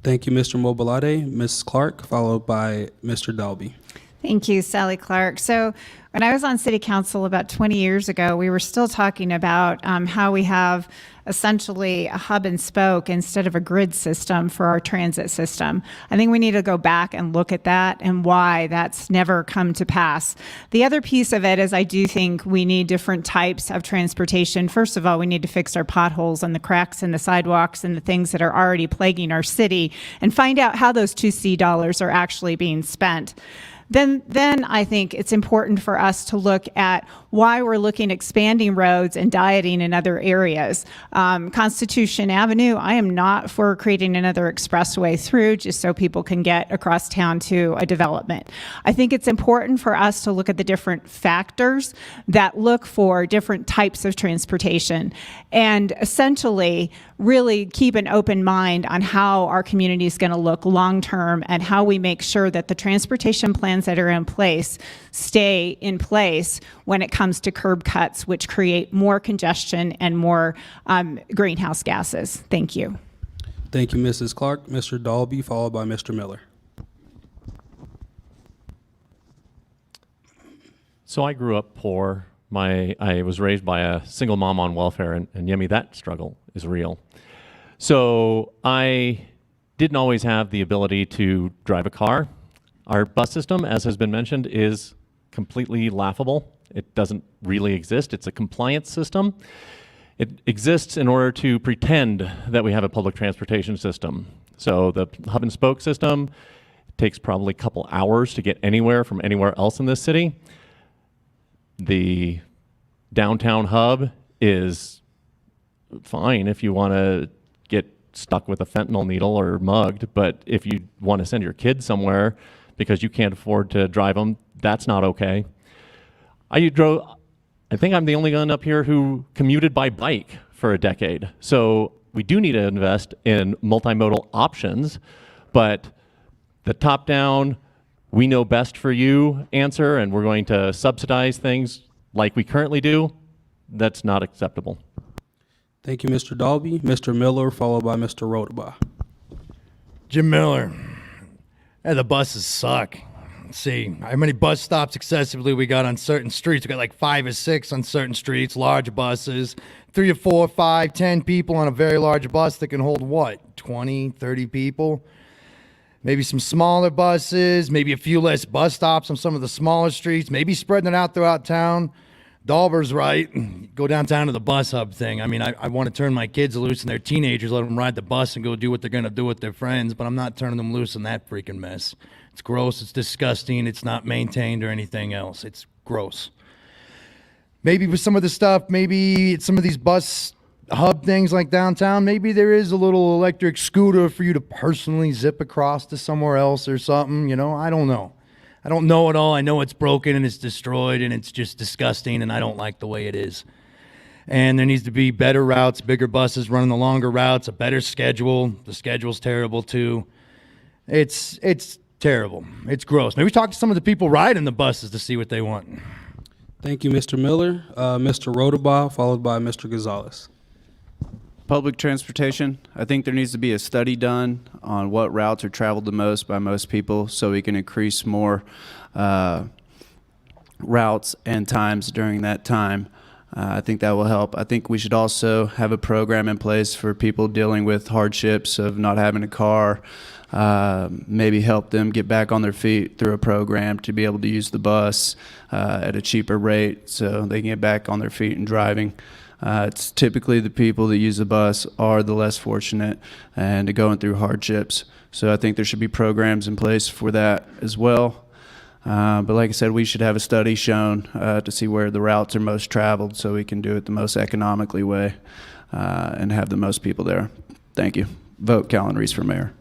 Thank you, Mr. Mobilade. Ms. Clark, followed by Mr. Dalby. Thank you, Sally Clark. So when I was on city council about 20 years ago, we were still talking about how we have essentially a hub and spoke instead of a grid system for our transit system. I think we need to go back and look at that and why that's never come to pass. The other piece of it is I do think we need different types of transportation. First of all, we need to fix our potholes and the cracks in the sidewalks and the things that are already plaguing our city and find out how those 2C dollars are actually being spent. Then I think it's important for us to look at why we're looking at expanding roads and dieting in other areas. Constitution Avenue, I am not for creating another expressway through just so people can get across town to a development. I think it's important for us to look at the different factors that look for different types of transportation and essentially really keep an open mind on how our community is going to look long term and how we make sure that the transportation plans that are in place stay in place when it comes to curb cuts, which create more congestion and more greenhouse gases. Thank you. Thank you, Mrs. Clark. Mr. Dalby, followed by Mr. Miller. So I grew up poor. I was raised by a single mom on welfare, and Yemi, that struggle is real. So I didn't always have the ability to drive a car. Our bus system, as has been mentioned, is completely laughable. It doesn't really exist. It's a compliance system. It exists in order to pretend that we have a public transportation system. So the hub and spoke system takes probably a couple hours to get anywhere from anywhere else in this city. The downtown hub is fine if you want to get stuck with a fentanyl needle or mugged, but if you want to send your kids somewhere because you can't afford to drive them, that's not okay. I think I'm the only one up here who commuted by bike for a decade. So we do need to invest in multimodal options, but the top-down, we know best for you answer, and we're going to subsidize things like we currently do, that's not acceptable. Thank you, Mr. Dalby. Mr. Miller, followed by Mr. Rodabaugh. Jim Miller. Yeah, the buses suck. Let's see, how many bus stops excessively we got on certain streets? We got like 5 or 6 on certain streets, large buses, 3 or 4, 5, 10 people on a very large bus that can hold what, 20, 30 people? Maybe some smaller buses, maybe a few less bus stops on some of the smaller streets, maybe spreading it out throughout town. Dalber's right. Go downtown to the bus hub thing. I mean, I want to turn my kids loose and they're teenagers, let them ride the bus and go do what they're going to do with their friends, but I'm not turning them loose in that freaking mess. It's gross, it's disgusting, it's not maintained or anything else. It's gross. Maybe with some of the stuff, maybe it's some of these bus hub things like downtown, maybe there is a little electric scooter for you to personally zip across to somewhere else or something, you know? I don't know. I don't know it all. I know it's broken and it's destroyed and it's just disgusting and I don't like the way it is. And there needs to be better routes, bigger buses running the longer routes, a better schedule. The schedule's terrible too. It's terrible. It's gross. Maybe talk to some of the people riding the buses to see what they want. Thank you, Mr. Miller. Mr. Rodabaugh, followed by Mr. Gonzalez. Public transportation, I think there needs to be a study done on what routes are traveled the most by most people so we can increase more routes and times during that time. I think that will help. I think we should also have a program in place for people dealing with hardships of not having a car, maybe help them get back on their feet through a program to be able to use the bus at a cheaper rate so they can get back on their feet and driving. It's typically the people that use the bus are the less fortunate and going through hardships. So I think there should be programs in place for that as well. But like I said, we should have a study shown to see where the routes are most traveled so we can do it the most economically way. and have the most people there. Thank you. Vote Callan Reese for mayor.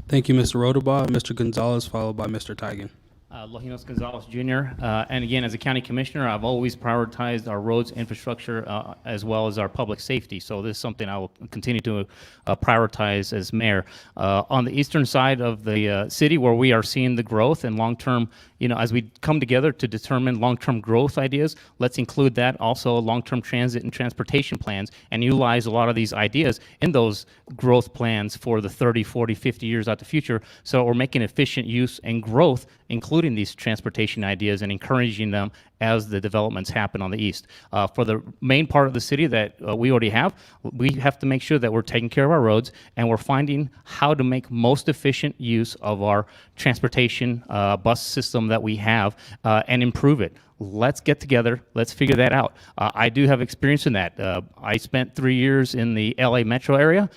Thank you, Mr. Rodabaugh. Mr. Gonzalez, followed by Mr. Tigan. Lojinos Gonzalez Jr. And again, as a county commissioner, I've always prioritized our roads infrastructure as well as our public safety. So this is something I will continue to prioritize as mayor. On the eastern side of the city, where we are seeing the growth and long-term, as we come together to determine long-term growth ideas, let's include that also long-term transit and transportation plans and utilize a lot of these ideas in those growth plans for the 30, 40, 50 years out the future. So we're making efficient use and growth, including these transportation ideas and encouraging them as the developments happen on the east. For the main part of the city that we already have, we have to make sure that we're taking care of our roads and we're finding how to make most efficient use of our transportation bus system that we have and improve it. Let's get together. Let's figure that out. I do have experience in that. I spent 3 years in the LA metro area.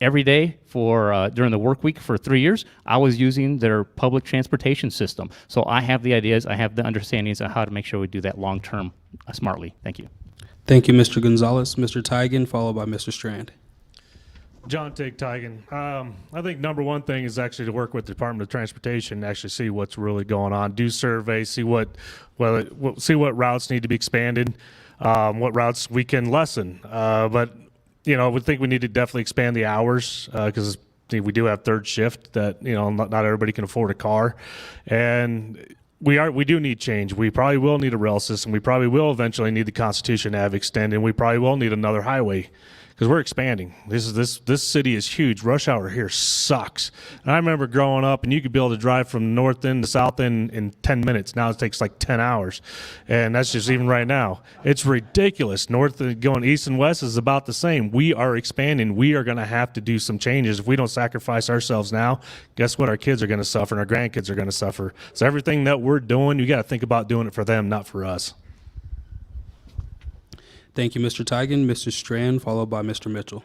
Every day for during the work week for 3 years, I was using their public transportation system. So I have the ideas, I have the understandings of how to make sure we do that long term smartly. Thank you. Thank you, Mr. Gonzalez. Mr. Tigan, followed by Mr. Strand. John Tig Tigan. I think number one thing is actually to work with the Department of Transportation, actually see what's really going on, do surveys, see what routes need to be expanded, what routes we can lessen. But we think we need to definitely expand the hours because we do have third shift that not everybody can afford a car, and we do need change. We probably will need a rail system. We probably will eventually need the Constitution Ave extended, and we probably will need another highway because we're expanding. This city is huge. Rush hour here sucks. And I remember growing up, and you could be able to drive from north end to south end in 10 minutes. Now it takes like 10 hours, and that's just even right now. It's ridiculous. Going east and west is about the same. We are expanding. We are going to have to do some changes. If we don't sacrifice ourselves now, guess what? Our kids are going to suffer, and our grandkids are going to suffer. So everything that we're doing, you got to think about doing it for them, not for us. Thank you, Mr. Tigan. Mr. Strand, followed by Mr. Mitchell.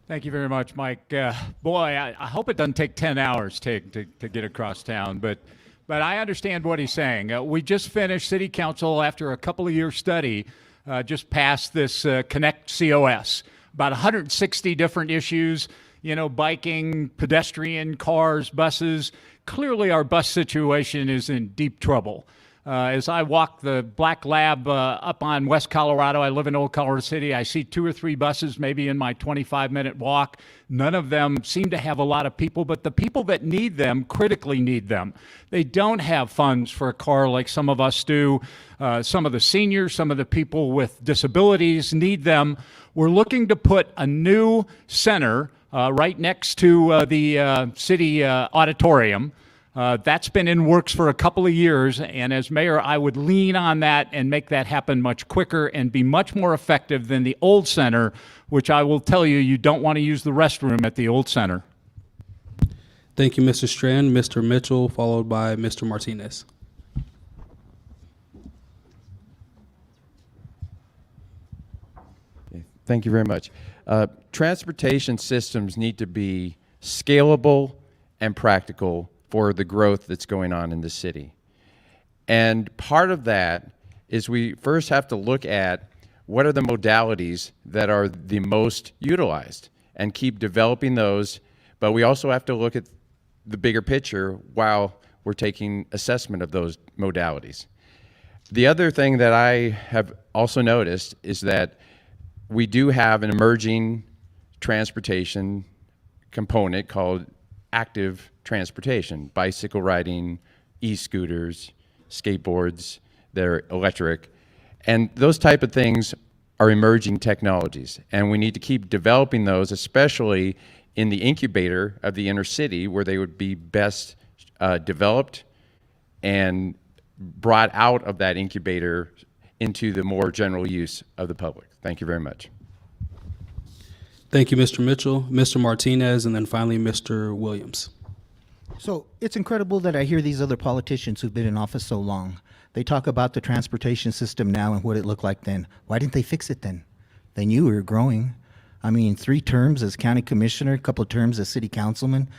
Thank you very much, Mike. Boy, I hope it doesn't take 10 hours to get across town, but I understand what he's saying. We just finished City Council after a couple of years study, just passed this Connect COS, about 160 different issues, biking, pedestrian, cars, buses. Clearly our bus situation is in deep trouble. As I walk the Black Lab up on West Colorado, I live in Old Colorado City, I see 2 or 3 buses maybe in my 25-minute walk. None of them seem to have a lot of people, but the people that need them critically need them. They don't have funds for a car like some of us do. Some of the seniors, some of the people with disabilities need them. We're looking to put a new center right next to the city auditorium. That's been in works for a couple of years, and as mayor, I would lean on that and make that happen much quicker and be much more effective than the old center, which I will tell you don't want to use the restroom at the old center. Thank you, Mr. Strand. Mr. Mitchell, followed by Mr. Martinez. Thank you very much. Transportation systems need to be scalable and practical for the growth that's going on in the city. And part of that is we first have to look at what are the modalities that are the most utilized and keep developing those, but we also have to look at the bigger picture while we're taking assessment of those modalities. The other thing that I have also noticed is that we do have an emerging transportation component called active transportation, bicycle riding, e-scooters, skateboards that are electric. And those type of things are emerging technologies. And we need to keep developing those, especially in the incubator of the inner city where they would be best developed and brought out of that incubator into the more general use of the public. Thank you very much. Thank you, Mr. Mitchell, Mr. Martinez, and then finally Mr. Williams. So it's incredible that I hear these other politicians who've been in office so long. They talk about the transportation system now and what it looked like then. Why didn't they fix it then? They knew we were growing. I mean, 3 terms as county commissioner, a couple of terms as city councilman,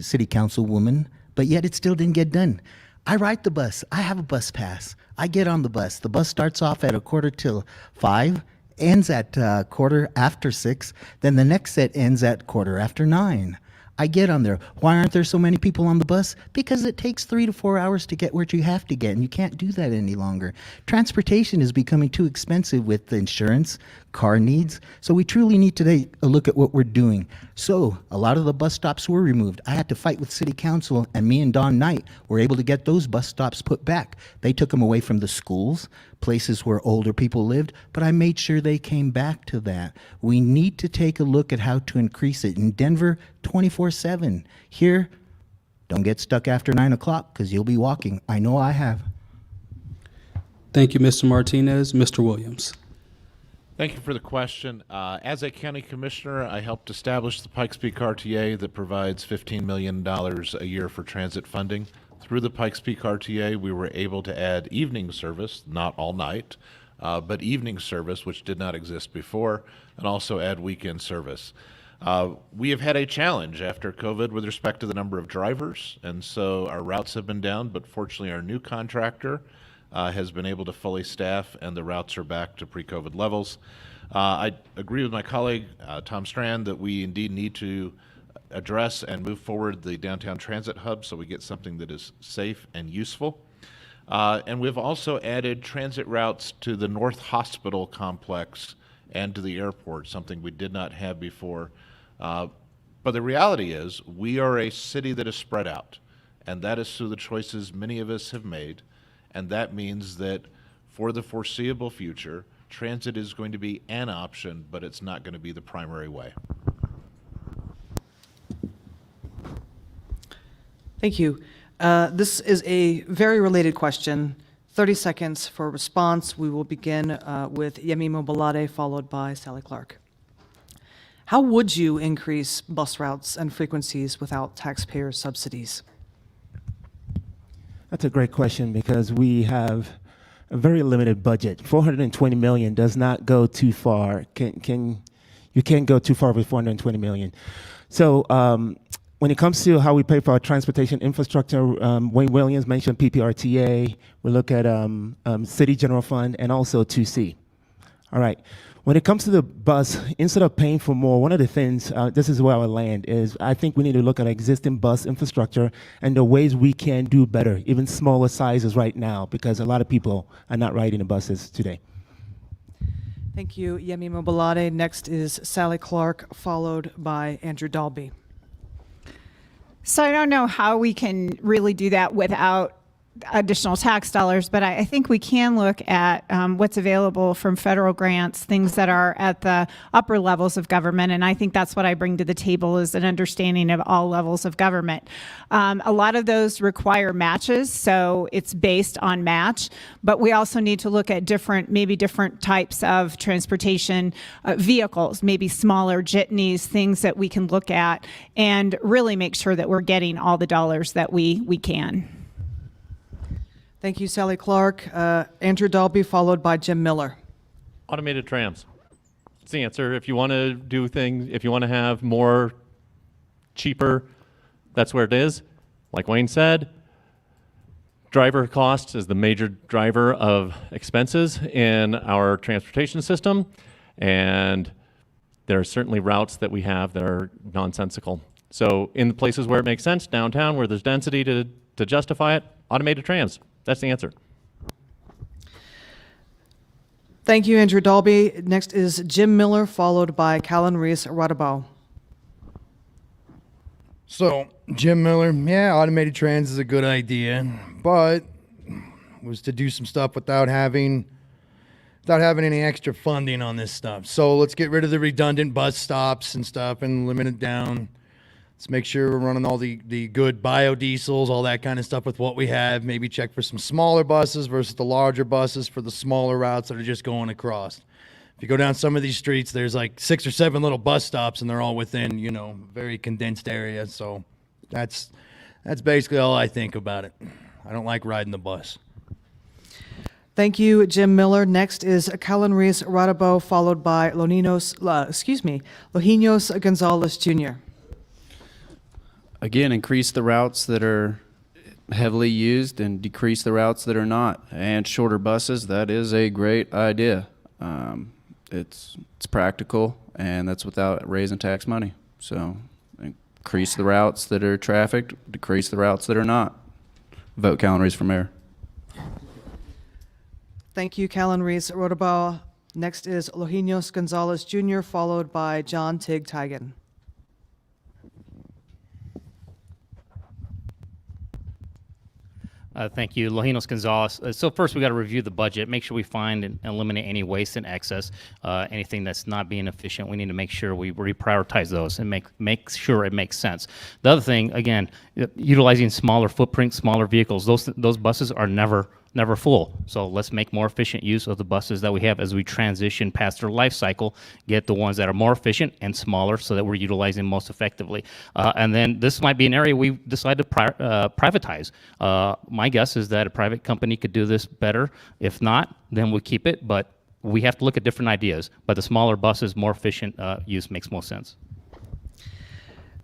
city councilwoman, but yet it still didn't get done. I ride the bus. I have a bus pass. I get on the bus. The bus starts off at 5:15, ends at quarter after 6. Then the next set ends at quarter after 9. I get on there. Why aren't there so many people on the bus? Because it takes 3 to 4 hours to get where you have to get, and you can't do that any longer. Transportation is becoming too expensive with the insurance, car needs. So we truly need to take a look at what we're doing. So a lot of the bus stops were removed. I had to fight with City Council, and me and Don Knight were able to get those bus stops put back. They took them away from the schools, places where older people lived, but I made sure they came back to that. We need to take a look at how to increase it. In Denver, 24/7. Here, don't get stuck after 9 o'clock because you'll be walking. I know I have. Thank you, Mr. Martinez. Mr. Williams. Thank you for the question. As a county commissioner, I helped establish the Pikes Peak RTA that provides $15 million a year for transit funding. Through the Pikes Peak RTA, we were able to add evening service, not all night, but evening service, which did not exist before, and also add weekend service. We have had a challenge after COVID with respect to the number of drivers, and so our routes have been down, but fortunately our new contractor has been able to fully staff, and the routes are back to pre-COVID levels. I agree with my colleague, Tom Strand, that we indeed need to address and move forward the downtown transit hub so we get something that is safe and useful. And we've also added transit routes to the North Hospital complex and to the airport, something we did not have before. But the reality is we are a city that is spread out, and that is through the choices many of us have made. And that means that for the foreseeable future, transit is going to be an option, but it's not going to be the primary way. Thank you. This is a very related question. 30 seconds for response. We will begin with Yemi Mobolade, followed by Sally Clark. How would you increase bus routes and frequencies without taxpayer subsidies? That's a great question because we have a very limited budget. 420 million does not go too far. You can't go too far with 420 million. So when it comes to how we pay for our transportation infrastructure, Wayne Williams mentioned PPRTA. We look at City General Fund and also 2C. All right. When it comes to the bus, instead of paying for more, one of the things, this is where I would land, is I think we need to look at existing bus infrastructure and the ways we can do better, even smaller sizes right now, because a lot of people are not riding the buses today. Thank you, Yemi Mobolade. Next is Sally Clark, followed by Andrew Dalby. So I don't know how we can really do that without additional tax dollars, but I think we can look at what's available from federal grants, things that are at the upper levels of government, and I think that's what I bring to the table is an understanding of all levels of government. A lot of those require matches, so it's based on match, but we also need to look at maybe different types of transportation vehicles, maybe smaller jitneys, things that we can look at and really make sure that we're getting all the dollars that we can. Thank you, Sally Clark. Andrew Dalby, followed by Jim Miller. Automated trams. It's the answer. If you want to do things, if you want to have more cheaper, that's where it is. Like Wayne said, driver cost is the major driver of expenses in our transportation system. And there are certainly routes that we have that are nonsensical. So in the places where it makes sense, downtown, where there's density to justify it, automated trams. That's the answer. Thank you, Andrew Dalby. Next is Jim Miller, followed by Callan Reese Radabau. So, Jim Miller, yeah, automated trans is a good idea, but was to do some stuff without having any extra funding on this stuff. So let's get rid of the redundant bus stops and stuff and limit it down. Let's make sure we're running all the good biodiesels, all that kind of stuff with what we have. Maybe check for some smaller buses versus the larger buses for the smaller routes that are just going across. If you go down some of these streets, there's like 6 or 7 little bus stops, and they're all within, very condensed area. So that's basically all I think about it. I don't like riding the bus. Thank you, Jim Miller. Next is Callan Reese Radabau, followed by Lohinos Gonzalez Jr. Again, increase the routes that are heavily used and decrease the routes that are not. And shorter buses, that is a great idea. it's practical, and that's without raising tax money. So increase the routes that are trafficked, decrease the routes that are not. Vote Callan Reese for mayor. Thank you, Callan Reese Rodabaugh. Next is Lojinos Gonzalez Jr., followed by John Tig Tigan. Thank you, Lojinos Gonzalez. So first, we got to review the budget, make sure we find and eliminate any waste and excess, anything that's not being efficient. We need to make sure we reprioritize those and make sure it makes sense. The other thing, again, utilizing smaller footprint, smaller vehicles. Those buses are never full. So let's make more efficient use of the buses that we have as we transition past their life cycle, get the ones that are more efficient and smaller so that we're utilizing most effectively. And then this might be an area we decide to privatize. My guess is that a private company could do this better. If not, then we'll keep it, but we have to look at different ideas. But the smaller buses, more efficient use makes most sense.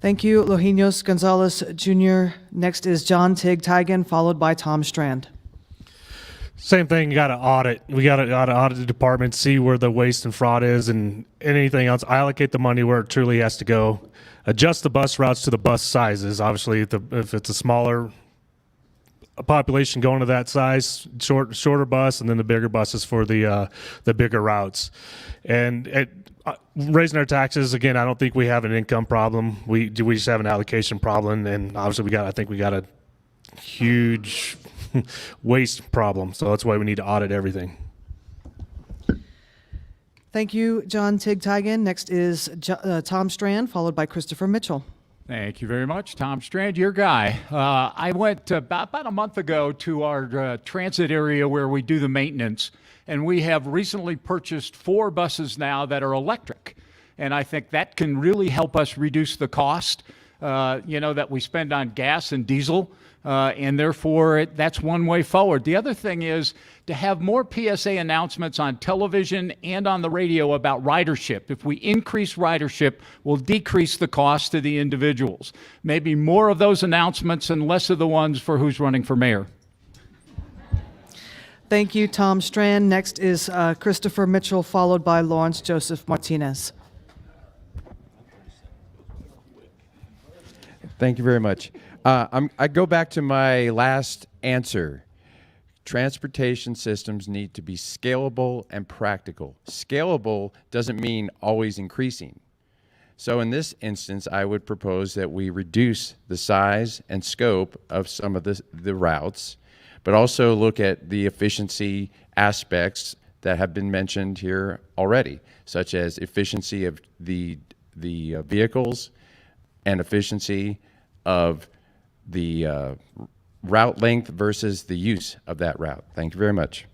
Thank you, Lojinos Gonzalez Jr. Next is John Tig Tigan, followed by Tom Strand. Same thing, you got to audit. We got to audit the department, see where the waste and fraud is and anything else. Allocate the money where it truly has to go. Adjust the bus routes to the bus sizes. Obviously, if it's a smaller population going to that size, shorter bus, and then the bigger buses for the bigger routes. And raising our taxes, again, I don't think we have an income problem. We just have an allocation problem, and obviously I think we got a huge waste problem. So that's why we need to audit everything. Thank you, John Tig Tigan. Next is Tom Strand, followed by Christopher Mitchell. Thank you very much. Tom Strand, your guy. I went about a month ago to our transit area where we do the maintenance, and we have recently purchased 4 buses now that are electric. And I think that can really help us reduce the cost, that we spend on gas and diesel. And therefore, that's one way forward. The other thing is to have more PSA announcements on television and on the radio about ridership. If we increase ridership, we'll decrease the cost to the individuals. Maybe more of those announcements and less of the ones for who's running for mayor. Thank you, Tom Strand. Next is Christopher Mitchell, followed by Lawrence Joseph Martinez. Thank you very much. I go back to my last answer. Transportation systems need to be scalable and practical. Scalable doesn't mean always increasing. So in this instance, I would propose that we reduce the size and scope of some of the routes, but also look at the efficiency aspects that have been mentioned here already, such as efficiency of the vehicles and efficiency of the route length versus the use of that route. Thank you very much.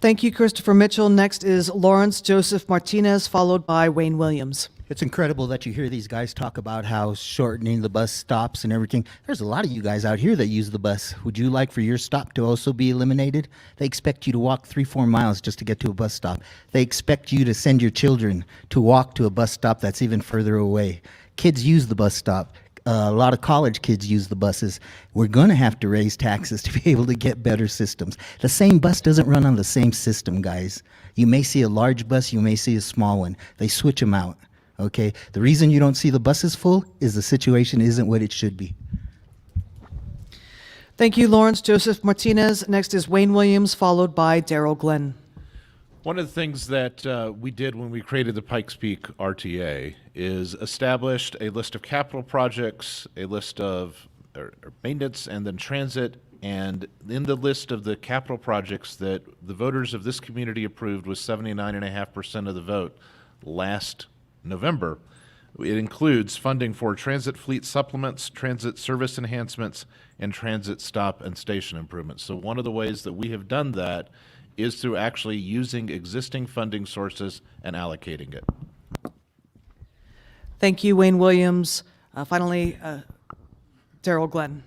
Thank you, Christopher Mitchell. Next is Lawrence Joseph Martinez, followed by Wayne Williams. It's incredible that you hear these guys talk about how shortening the bus stops and everything. There's a lot of you guys out here that use the bus. Would you like for your stop to also be eliminated? They expect you to walk 3-4 miles just to get to a bus stop. They expect you to send your children to walk to a bus stop that's even further away. Kids use the bus stop. A lot of college kids use the buses. We're going to have to raise taxes to be able to get better systems. The same bus doesn't run on the same system, guys. You may see a large bus, you may see a small one. They switch them out, okay? The reason you don't see the buses full is the situation isn't what it should be. Thank you, Lawrence Joseph Martinez. Next is Wayne Williams, followed by Daryl Glenn. One of the things that we did when we created the Pikes Peak RTA is established a list of capital projects, a list of maintenance, and then transit. And in the list of the capital projects that the voters of this community approved was 79.5% of the vote last November, it includes funding for transit fleet supplements, transit service enhancements, and transit stop and station improvements. So one of the ways that we have done that is through actually using existing funding sources and allocating it. Thank you, Wayne Williams. Finally, Daryl Glenn.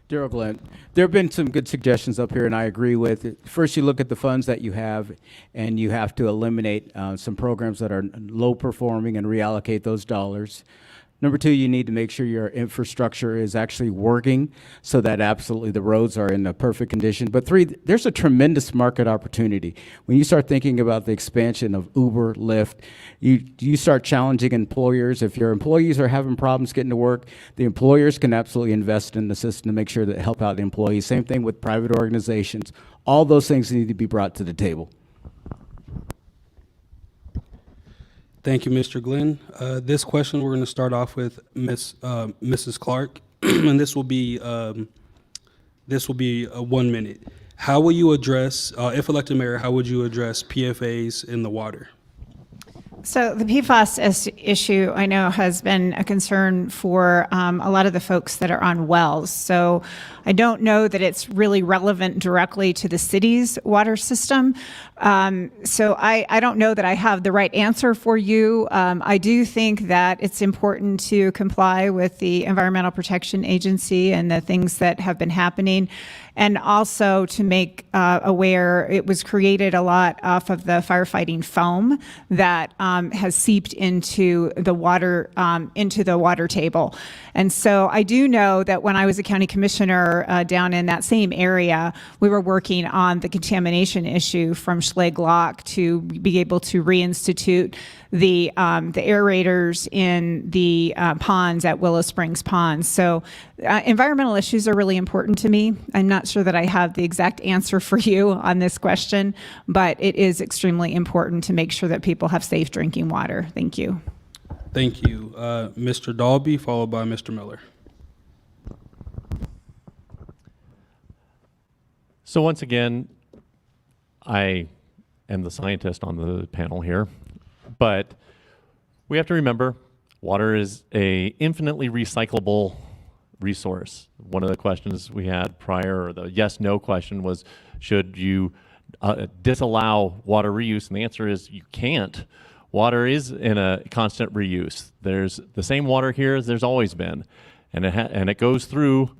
Daryl Glenn. There have been some good suggestions up here, and I agree with it. First, you look at the funds that you have, and you have to eliminate some programs that are low performing and reallocate those dollars. Number two, you need to make sure your infrastructure is actually working so that absolutely the roads are in the perfect condition. But three, there's a tremendous market opportunity. When you start thinking about the expansion of Uber, Lyft, you start challenging employers. If your employees are having problems getting to work, the employers can absolutely invest in the system to make sure that help out the employees. Same thing with private organizations. All those things need to be brought to the table. Thank you, Mr. Glenn. This question we're going to start off with Mrs. Clark, and this will be 1 minute. How will you address, if elected mayor, how would you address PFAS in the water? So the PFAS issue, I know, has been a concern for a lot of the folks that are on wells. So I don't know that it's really relevant directly to the city's water system. So I don't know that I have the right answer for you. I do think that it's important to comply with the Environmental Protection Agency and the things that have been happening, and also to make aware it was created a lot off of the firefighting foam that has seeped into the water table. And so I do know that when I was a county commissioner down in that same area, we were working on the contamination issue from Schleg Lock to be able to reinstitute the aerators in the ponds at Willow Springs Ponds. So environmental issues are really important to me. I'm not sure that I have the exact answer for you on this question, but it is extremely important to make sure that people have safe drinking water. Thank you. Thank you. Mr. Dalby, followed by Mr. Miller. So once again, I am the scientist on the panel here, but we have to remember water is a infinitely recyclable resource. One of the questions we had prior, or the yes/no question, was should you disallow water reuse? And the answer is you can't. Water is in a constant reuse. There's the same water here as there's always been, and it goes through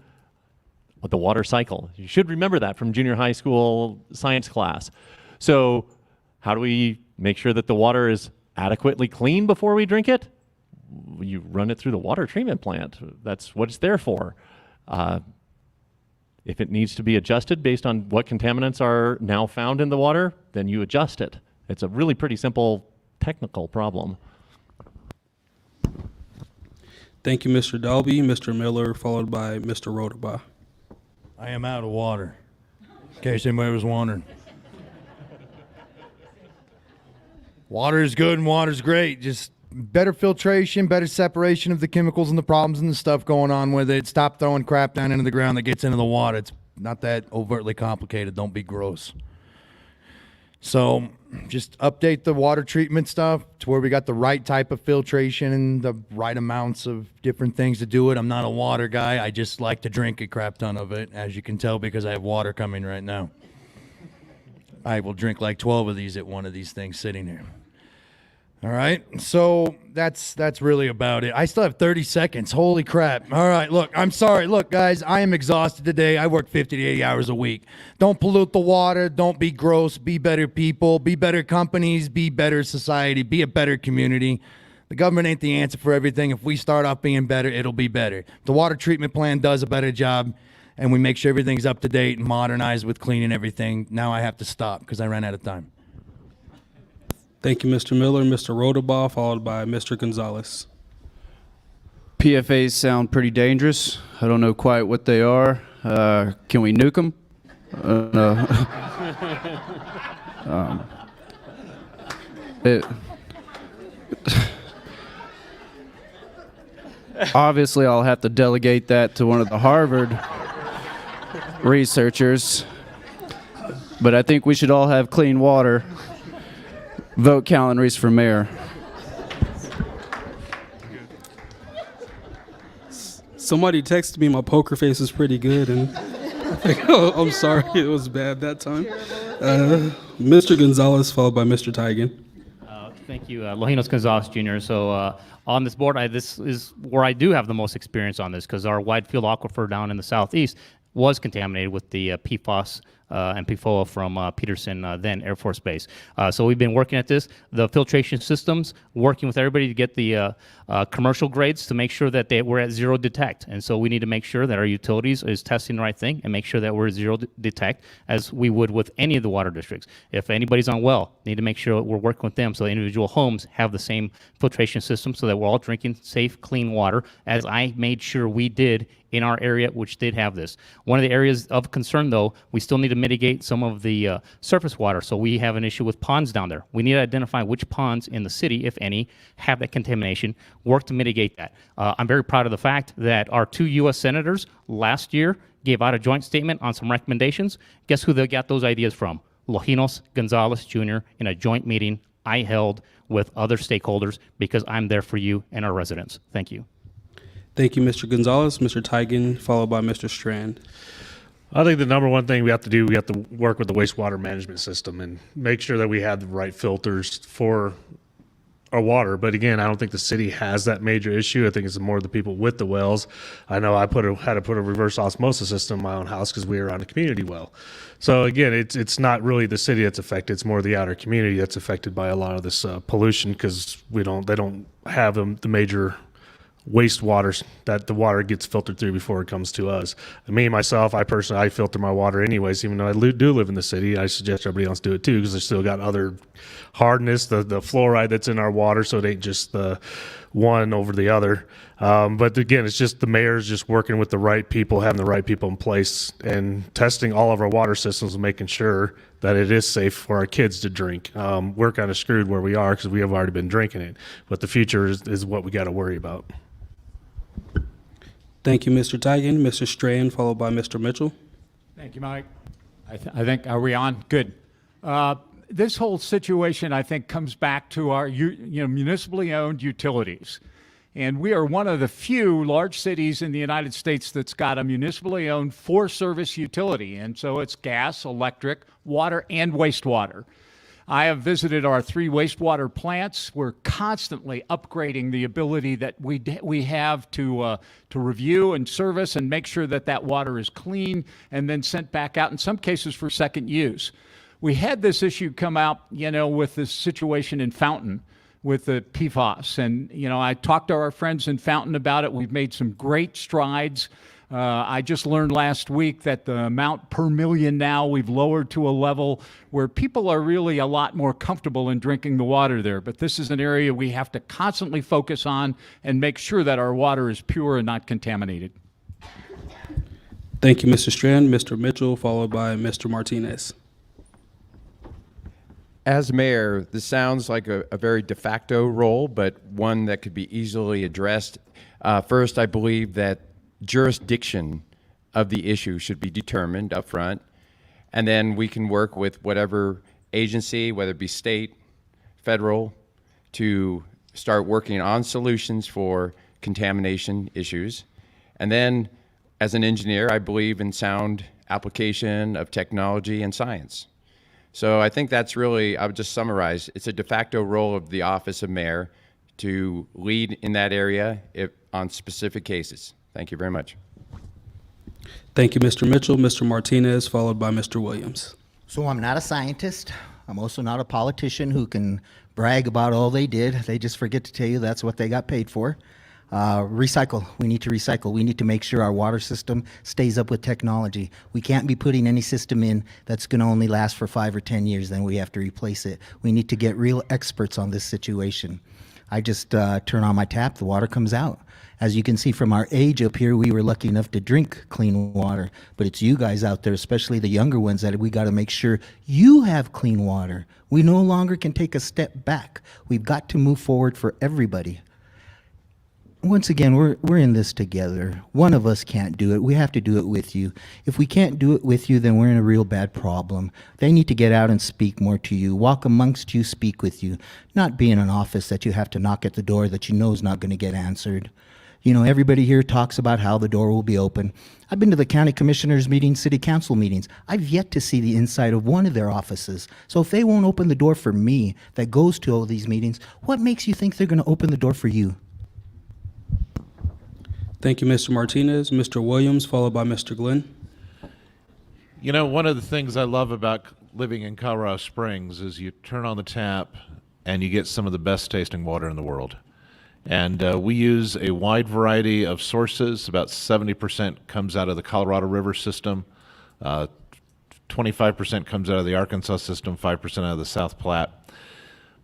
the water cycle. You should remember that from junior high school science class. So how do we make sure that the water is adequately clean before we drink it? You run it through the water treatment plant. That's what it's there for. If it needs to be adjusted based on what contaminants are now found in the water, then you adjust it. It's a really pretty simple technical problem. Thank you, Mr. Dalby. Mr. Miller, followed by Mr. Rodabaugh. I am out of water, in case anybody was wondering. Water is good and water's great. Just better filtration, better separation of the chemicals and the problems and the stuff going on with it. Stop throwing crap down into the ground that gets into the water. It's not that overtly complicated. Don't be gross. So just update the water treatment stuff to where we got the right type of filtration and the right amounts of different things to do it. I'm not a water guy. I just like to drink a crap ton of it, as you can tell, because I have water coming right now. I will drink like 12 of these at one of these things sitting here. All right, so that's really about it. I still have 30 seconds. Holy crap. All right, look, I'm sorry. Look, guys, I am exhausted today. I work 50 to 80 hours a week. Don't pollute the water. Don't be gross. Be better people. Be better companies. Be better society. Be a better community. The government ain't the answer for everything. If we start off being better, it'll be better. The water treatment plan does a better job, and we make sure everything's up to date and modernized with cleaning everything. Now I have to stop because I ran out of time. Thank you, Mr. Miller. Mr. Rodabaugh, followed by Mr. Gonzalez. PFAS sound pretty dangerous. I don't know quite what they are. Can we nuke them? No. Obviously, I'll have to delegate that to one of the Harvard researchers. But I think we should all have clean water. Vote Callan Reese for mayor. Somebody texted me my poker face is pretty good, and I'm sorry it was bad that time. Mr. Gonzalez, followed by Mr. Tigan. Thank you, Lojinos Gonzalez Jr. So on this board, this is where I do have the most experience on this, because our wide field aquifer down in the southeast was contaminated with the PFAS and PFOA from Peterson, then Air Force Base. So we've been working at this. The filtration systems, working with everybody to get the commercial grades to make sure that we're at zero detect. And so we need to make sure that our utilities is testing the right thing and make sure that we're zero detect as we would with any of the water districts. If anybody's on well, need to make sure we're working with them so the individual homes have the same filtration system so that we're all drinking safe, clean water, as I made sure we did in our area, which did have this. One of the areas of concern, though, we still need to mitigate some of the surface water. So we have an issue with ponds down there. We need to identify which ponds in the city, if any, have that contamination, work to mitigate that. I'm very proud of the fact that our 2 U.S. senators last year gave out a joint statement on some recommendations. Guess who they got those ideas from? Lojinos Gonzalez Jr. in a joint meeting I held with other stakeholders because I'm there for you and our residents. Thank you. Thank you, Mr. Gonzalez. Mr. Tigan, followed by Mr. Strand. I think the number one thing we have to do, we have to work with the wastewater management system and make sure that we have the right filters for our water. But again, I don't think the city has that major issue. I think it's more the people with the wells. I know I had to put a reverse osmosis system in my own house because we were on a community well. So again, it's not really the city that's affected. It's more the outer community that's affected by a lot of this pollution because they don't have the major wastewater that the water gets filtered through before it comes to us. Me, myself, I filter my water anyways, even though I do live in the city. I suggest everybody else do it too because they still got other hardness, the fluoride that's in our water, so it ain't just the one over the other. But again, it's just the mayor's just working with the right people, having the right people in place, and testing all of our water systems and making sure that it is safe for our kids to drink. We're kind of screwed where we are because we have already been drinking it, but the future is what we got to worry about. Thank you, Mr. Tigan. Mr. Strand, followed by Mr. Mitchell. Thank you, Mike. I think, are we on? Good. This whole situation, I think, comes back to our municipally owned utilities. And we are one of the few large cities in the United States that's got a municipally owned 4-service utility. And so it's gas, electric, water, and wastewater. I have visited our 3 wastewater plants. We're constantly upgrading the ability that we have to review and service and make sure that that water is clean and then sent back out, in some cases for second use. We had this issue come out, with this situation in Fountain with the PFAS. And, I talked to our friends in Fountain about it. We've made some great strides. I just learned last week that the amount per million now we've lowered to a level where people are really a lot more comfortable in drinking the water there. But this is an area we have to constantly focus on and make sure that our water is pure and not contaminated. Thank you, Mr. Strand. Mr. Mitchell, followed by Mr. Martinez. As mayor, this sounds like a very de facto role, but one that could be easily addressed. First, I believe that jurisdiction of the issue should be determined up front, and then we can work with whatever agency, whether it be state, federal, to start working on solutions for contamination issues. And then, as an engineer, I believe in sound application of technology and science. So I think that's really, I would just summarize, it's a de facto role of the office of mayor to lead in that area on specific cases. Thank you very much. Thank you, Mr. Mitchell. Mr. Martinez, followed by Mr. Williams. So I'm not a scientist. I'm also not a politician who can brag about all they did. They just forget to tell you that's what they got paid for. Recycle. We need to recycle. We need to make sure our water system stays up with technology. We can't be putting any system in that's going to only last for 5 or 10 years, then we have to replace it. We need to get real experts on this situation. I just turn on my tap, the water comes out. As you can see from our age up here, we were lucky enough to drink clean water, but it's you guys out there, especially the younger ones, that we got to make sure you have clean water. We no longer can take a step back. We've got to move forward for everybody. Once again, we're in this together. One of us can't do it. We have to do it with you. If we can't do it with you, then we're in a real bad problem. They need to get out and speak more to you, walk amongst you, speak with you, not be in an office that you have to knock at the door that you know is not going to get answered. You know, everybody here talks about how the door will be open. I've been to the county commissioners' meetings, city council meetings. I've yet to see the inside of one of their offices. So if they won't open the door for me that goes to all these meetings, what makes you think they're going to open the door for you? Thank you, Mr. Martinez. Mr. Williams, followed by Mr. Glenn. You know, one of the things I love about living in Colorado Springs is you turn on the tap and you get some of the best tasting water in the world. And we use a wide variety of sources. About 70% comes out of the Colorado River system, 25% comes out of the Arkansas system, 5% out of the South Platte.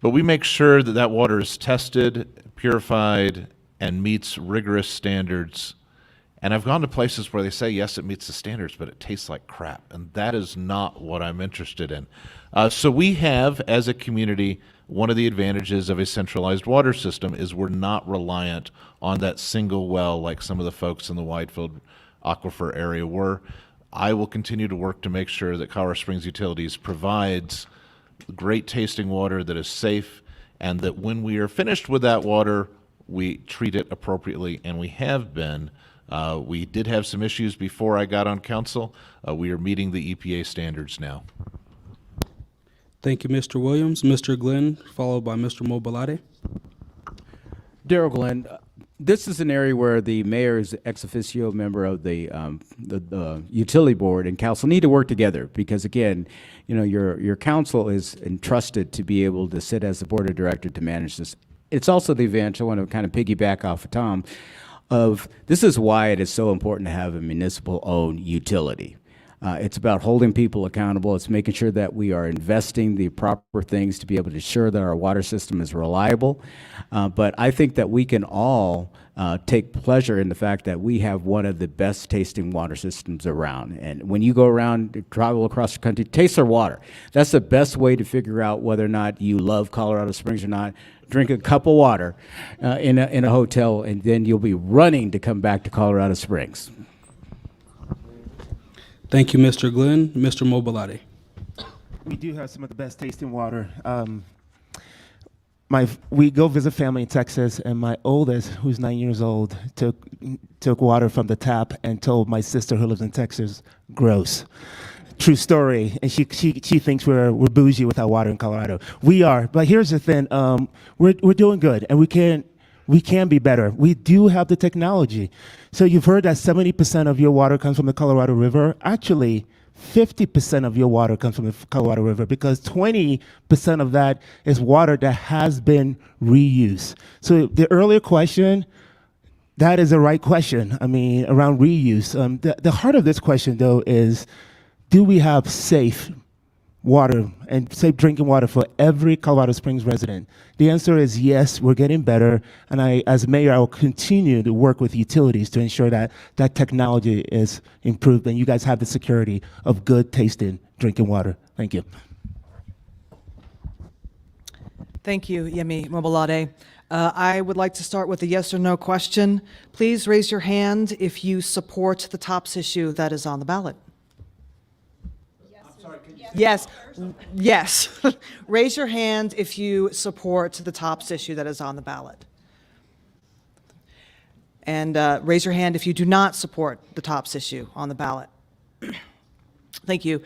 But we make sure that that water is tested, purified, and meets rigorous standards. And I've gone to places where they say, yes, it meets the standards, but it tastes like crap. And that is not what I'm interested in. So we have, as a community, one of the advantages of a centralized water system is we're not reliant on that single well like some of the folks in the Widefield Aquifer area were. I will continue to work to make sure that Colorado Springs Utilities provides great tasting water that is safe, and that when we are finished with that water, we treat it appropriately, and we have been. We did have some issues before I got on council. We are meeting the EPA standards now. Thank you, Mr. Williams. Mr. Glenn, followed by Mr. Mobilade. Daryl Glenn, this is an area where the mayor is ex officio member of the utility board and council need to work together because, again, you know, your council is entrusted to be able to sit as the board of director to manage this. It's also the advantage, I want to kind of piggyback off of Tom, of this is why it is so important to have a municipal-owned utility. It's about holding people accountable. It's making sure that we are investing the proper things to be able to ensure that our water system is reliable. But I think that we can all take pleasure in the fact that we have one of the best tasting water systems around. And when you go around, travel across the country, taste our water. That's the best way to figure out whether or not you love Colorado Springs or not. Drink a cup of water in a hotel, and then you'll be running to come back to Colorado Springs. Thank you, Mr. Glenn. Mr. Mobilade. We do have some of the best tasting water. We go visit family in Texas, and my oldest, who's 9 years old, took water from the tap and told my sister who lives in Texas, gross. True story. And she thinks we're bougie with our water in Colorado. We are, but here's the thing: we're doing good, and we can be better. We do have the technology. So you've heard that 70% of your water comes from the Colorado River. Actually, 50% of your water comes from the Colorado River because 20% of that is water that has been reused. So the earlier question, that is the right question. I mean, around reuse. The heart of this question, though, is do we have safe water and safe drinking water for every Colorado Springs resident? The answer is yes, we're getting better. And as mayor, I will continue to work with utilities to ensure that that technology is improved and you guys have the security of good tasting drinking water. Thank you. Thank you, Yemi Mobilade. I would like to start with a yes or no question. Please raise your hand if you support the TOPS issue that is on the ballot. Yes, yes. Raise your hand if you support the TOPS issue that is on the ballot. And raise your hand if you do not support the TOPS issue on the ballot. Thank you.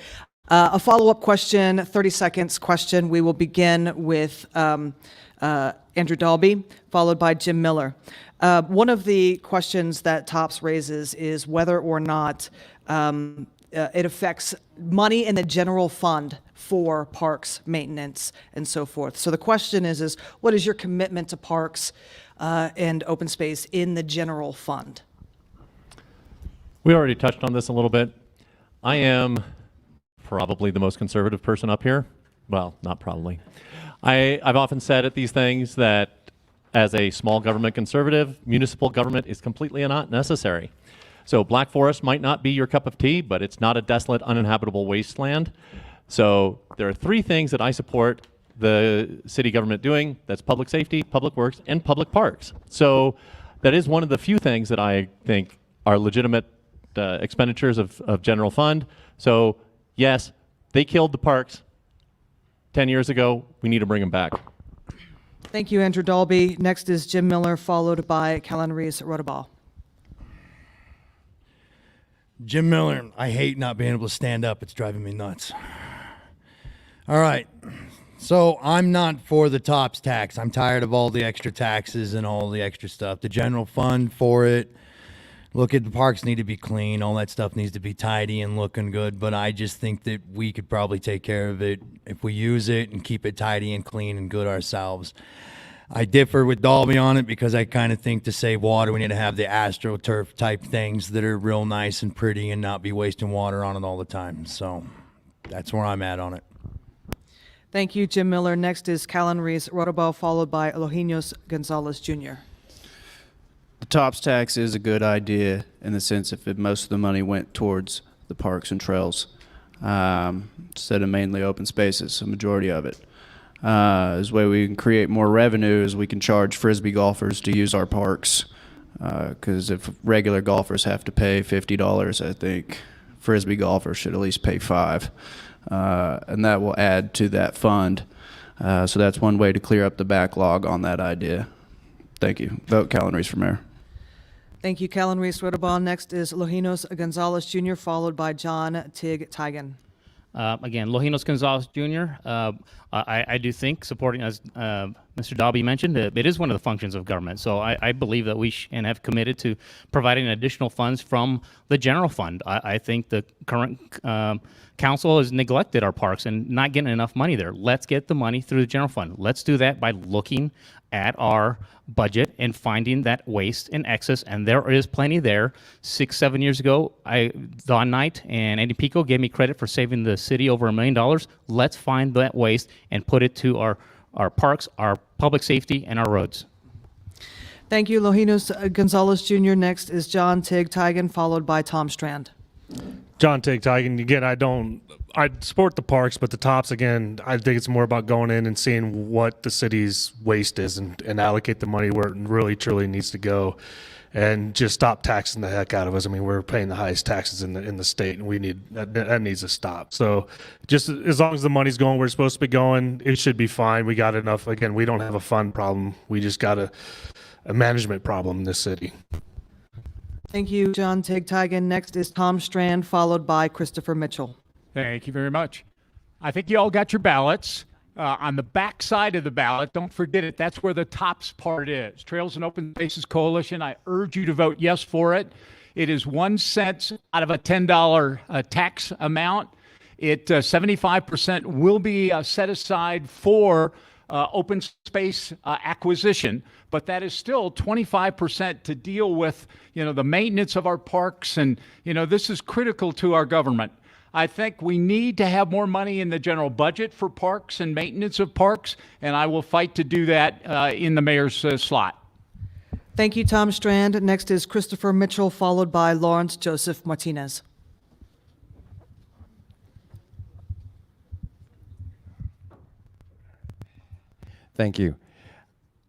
A follow-up question, 30 seconds question. We will begin with Andrew Dalby, followed by Jim Miller. One of the questions that TOPS raises is whether or not it affects money in the general fund for parks maintenance and so forth. So the question is what is your commitment to parks and open space in the general fund? We already touched on this a little bit. I am probably the most conservative person up here. Well, not probably. I've often said at these things that as a small government conservative, municipal government is completely not necessary. So Black Forest might not be your cup of tea, but it's not a desolate, uninhabitable wasteland. So there are three things that I support the city government doing. That's public safety, public works, and public parks. So that is one of the few things that I think are legitimate expenditures of general fund. So yes, they killed the parks 10 years ago. We need to bring them back. Thank you, Andrew Dalby. Next is Jim Miller, followed by Callan Rees-Rodabaugh. Jim Miller, I hate not being able to stand up. It's driving me nuts. All right. So I'm not for the TOPS tax. I'm tired of all the extra taxes and all the extra stuff. The general fund for it. look at the parks need to be clean. All that stuff needs to be tidy and looking good. But I just think that we could probably take care of it if we use it and keep it tidy and clean and good ourselves. I differ with Dalby on it because I kind of think to save water, we need to have the AstroTurf type things that are real nice and pretty and not be wasting water on it all the time. So that's where I'm at on it. Thank you, Jim Miller. Next is Callan Reese-Rotobaugh, followed by Eloginos Gonzalez Jr. The TOPS tax is a good idea in the sense if most of the money went towards the parks and trails instead of mainly open spaces, a majority of it. This way we can create more revenue as we can charge Frisbee golfers to use our parks. Because if regular golfers have to pay $50, I think Frisbee golfers should at least pay $5. And that will add to that fund. So that's one way to clear up the backlog on that idea. Thank you. Vote Callan Reese for mayor. Thank you, Callan Reese-Rotobaugh. Next is Eloginos Gonzalez Jr., followed by John Tig Tigan. Again, Lojinos Gonzalez Jr., I do think supporting, as Mr. Dalby mentioned, it is one of the functions of government. So I believe that we and have committed to providing additional funds from the general fund. I think the current council has neglected our parks and not getting enough money there. Let's get the money through the general fund. Let's do that by looking at our budget and finding that waste and excess, and there is plenty there. 6-7 years ago, Don Knight and Andy Pico gave me credit for saving the city over $1 million. Let's find that waste and put it to our parks, our public safety, and our roads. Thank you, Eloginos Gonzalez Jr. Next is John Tig Tigan, followed by Tom Strand. John Tig Tigan, again, I support the parks, but the tops, again, I think it's more about going in and seeing what the city's waste is and allocate the money where it really, truly needs to go and just stop taxing the heck out of us. I mean, we're paying the highest taxes in the state, and we need that needs to stop. So just as long as the money's going where it's supposed to be going, it should be fine. We got enough. Again, we don't have a fund problem. We just got a management problem in this city. Thank you, John Tig Tigan. Next is Tom Strand, followed by Christopher Mitchell. Thank you very much. I think you all got your ballots. On the back side of the ballot, don't forget it, that's where the TOPS part is. Trails and Open Spaces Coalition, I urge you to vote yes for it. It is 1 cent out of a $10 tax amount. 75% will be set aside for open space acquisition, but that is still 25% to deal with, the maintenance of our parks, and this is critical to our government. I think we need to have more money in the general budget for parks and maintenance of parks, and I will fight to do that in the mayor's slot. Thank you, Tom Strand. Next is Christopher Mitchell, followed by Lawrence Joseph Martinez. Thank you.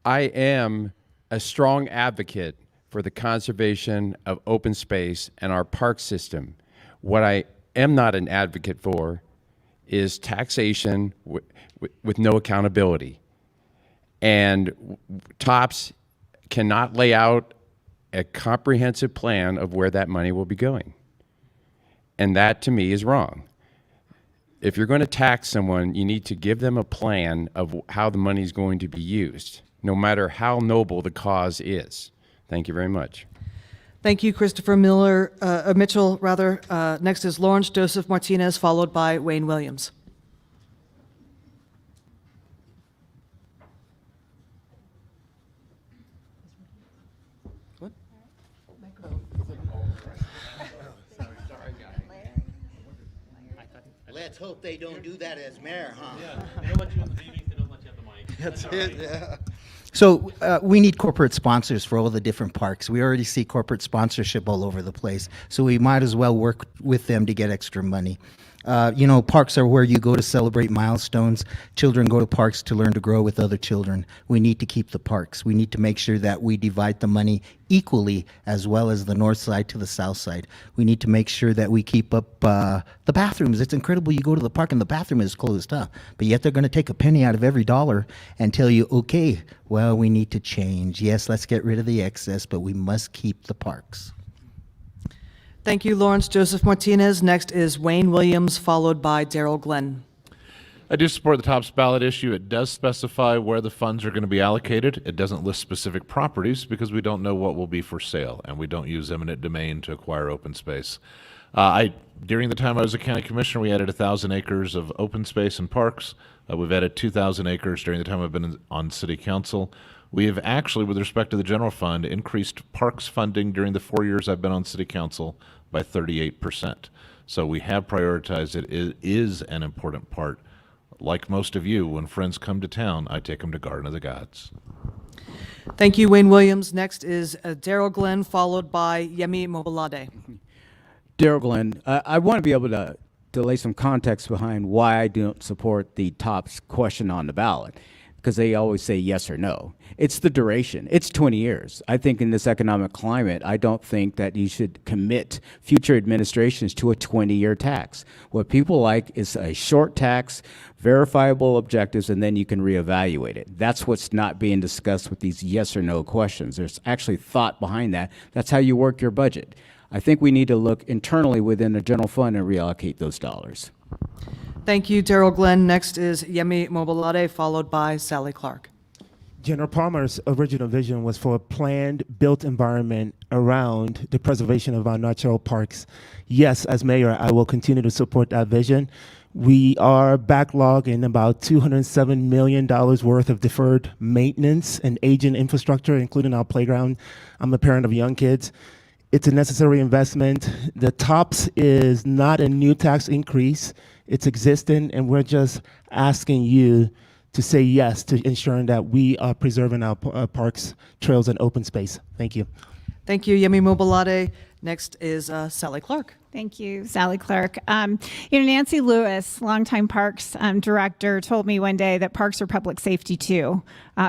I am a strong advocate for the conservation of open space and our park system. What I am not an advocate for is taxation with no accountability. And TOPS cannot lay out a comprehensive plan of where that money will be going. And that, to me, is wrong. If you're going to tax someone, you need to give them a plan of how the money is going to be used, no matter how noble the cause is. Thank you very much. Thank you, Christopher Mitchell. Next is Lawrence Joseph Martinez, followed by Wayne Williams. What? Let's hope they don't do that as mayor, huh? Yeah, they don't let you in the meetings, they don't let you have the mic. That's it, yeah. So we need corporate sponsors for all the different parks. We already see corporate sponsorship all over the place. So we might as well work with them to get extra money. Parks are where you go to celebrate milestones. Children go to parks to learn to grow with other children. We need to keep the parks. We need to make sure that we divide the money equally, as well as the north side to the south side. We need to make sure that we keep up the bathrooms. It's incredible. You go to the park and the bathroom is closed, huh? But yet they're going to take a penny out of every dollar and tell you, okay, well, we need to change. Yes, let's get rid of the excess, but we must keep the parks. Thank you, Lawrence Joseph Martinez. Next is Wayne Williams, followed by Daryl Glenn. I do support the TOPS ballot issue. It does specify where the funds are going to be allocated. It doesn't list specific properties because we don't know what will be for sale, and we don't use eminent domain to acquire open space. During the time I was a county commissioner, we added 1,000 acres of open space and parks. We've added 2,000 acres during the time I've been on city council. We have actually, with respect to the general fund, increased parks funding during the 4 years I've been on city council by 38%. So we have prioritized it. It is an important part. Like most of you, when friends come to town, I take them to Garden of the Gods. Thank you, Wayne Williams. Next is Daryl Glenn, followed by Yemi Mobolade. Daryl Glenn, I want to be able to lay some context behind why I don't support the TOPS question on the ballot, because they always say yes or no. It's the duration. It's 20 years. I think in this economic climate, I don't think that you should commit future administrations to a 20-year tax. What people like is a short tax, verifiable objectives, and then you can reevaluate it. That's what's not being discussed with these yes or no questions. There's actually thought behind that. That's how you work your budget. I think we need to look internally within the general fund and reallocate those dollars. Thank you, Daryl Glenn. Next is Yemi Mobolade, followed by Sally Clark. General Palmer's original vision was for a planned, built environment around the preservation of our natural parks. Yes, as mayor, I will continue to support that vision. We are backlogging about $207 million worth of deferred maintenance and aging infrastructure, including our playground. I'm a parent of young kids. It's a necessary investment. The TOPS is not a new tax increase. It's existing, and we're just asking you to say yes to ensuring that we are preserving our parks, trails, and open space. Thank you. Thank you, Yemi Mobolade. Next is Sally Clark. Thank you, Sally Clark. Nancy Lewis, longtime parks director, told me one day that parks are public safety too,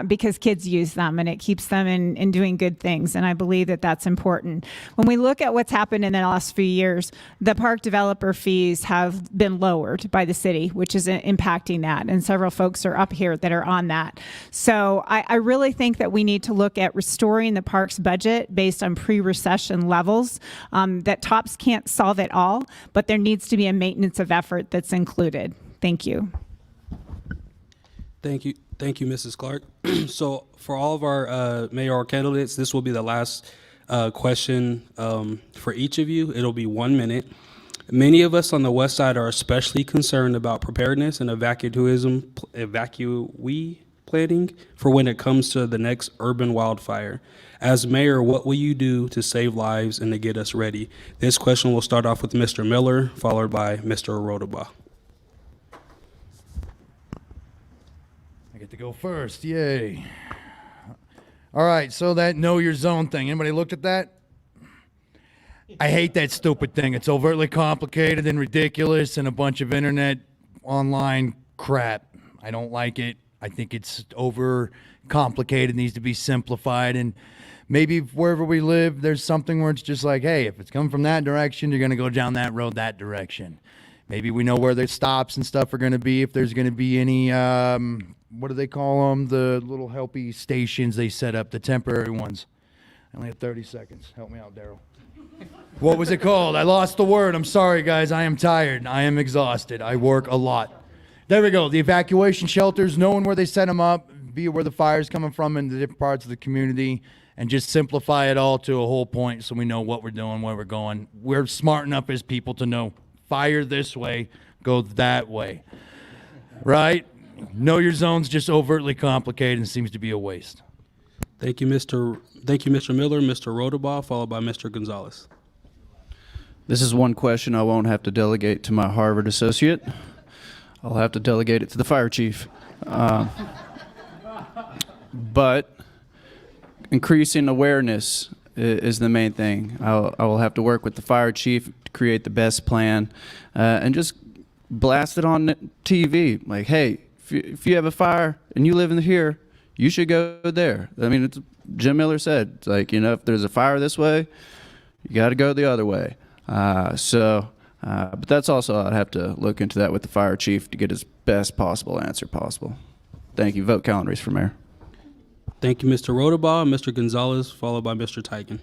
because kids use them and it keeps them in doing good things. And I believe that that's important. When we look at what's happened in the last few years, the park developer fees have been lowered by the city, which is impacting that. And several folks are up here that are on that. So I really think that we need to look at restoring the parks budget based on pre-recession levels. That TOPS can't solve it all, but there needs to be a maintenance of effort that's included. Thank you. Thank you, Mrs. Clark. So for all of our mayoral candidates, this will be the last question for each of you. It'll be 1 minute. Many of us on the west side are especially concerned about preparedness and evacuee planning for when it comes to the next urban wildfire. As mayor, what will you do to save lives and to get us ready? This question will start off with Mr. Miller, followed by Mr. Rodabaugh. I get to go first. Yay. All right, so that know your zone thing. Anybody looked at that? I hate that stupid thing. It's overtly complicated and ridiculous and a bunch of internet online crap. I don't like it. I think it's over complicated, needs to be simplified, and maybe wherever we live, there's something where it's just like, hey, if it's coming from that direction, you're going to go down that road that direction. Maybe we know where the stops and stuff are going to be, if there's going to be any, what do they call them, the little helpy stations they set up, the temporary ones. I only have 30 seconds. Help me out, Daryl. What was it called? I lost the word. I'm sorry, guys. I am tired. I am exhausted. I work a lot. There we go. The evacuation shelters, knowing where they set them up, be where the fire's coming from in the different parts of the community, and just simplify it all to a whole point so we know what we're doing, where we're going. We're smart enough as people to know fire this way, go that way. Right? Know your zone's just overtly complicated and seems to be a waste. Thank you, Mr. Miller, Mr. Rodabaugh, followed by Mr. Gonzalez. This is one question I won't have to delegate to my Harvard associate. I'll have to delegate it to the fire chief. But increasing awareness is the main thing. I will have to work with the fire chief to create the best plan and just blast it on TV. Like, hey, if you have a fire and you live in here, you should go there. I mean, Jim Miller said, it's like, if there's a fire this way, you got to go the other way. But that's also, I'd have to look into that with the fire chief to get his best possible answer possible. Thank you. Vote Callan Reese for mayor. Thank you, Mr. Rodabaugh, Mr. Gonzalez, followed by Mr. Tigan.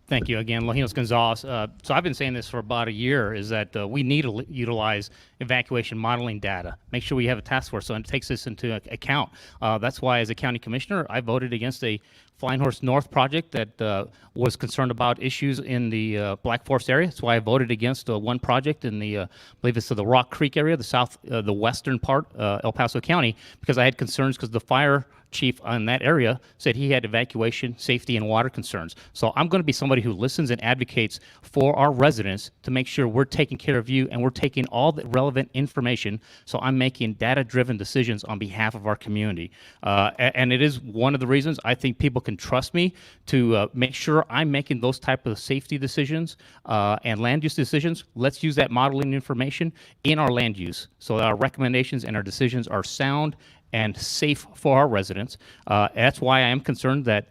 Thank you again, Lojinos Gonzalez. So I've been saying this for about a year, is that we need to utilize evacuation modeling data. Make sure we have a task force so it takes this into account. That's why, as a county commissioner, I voted against a Flying Horse North project that was concerned about issues in the Black Forest area. That's why I voted against one project in the, I believe it's the Rock Creek area, the western part, El Paso County, because I had concerns because the fire chief on that area said he had evacuation, safety, and water concerns. So I'm going to be somebody who listens and advocates for our residents to make sure we're taking care of you and we're taking all the relevant information. So I'm making data-driven decisions on behalf of our community. And it is one of the reasons I think people can trust me to make sure I'm making those type of safety decisions and land use decisions. Let's use that modeling information in our land use so that our recommendations and our decisions are sound and safe for our residents. That's why I am concerned that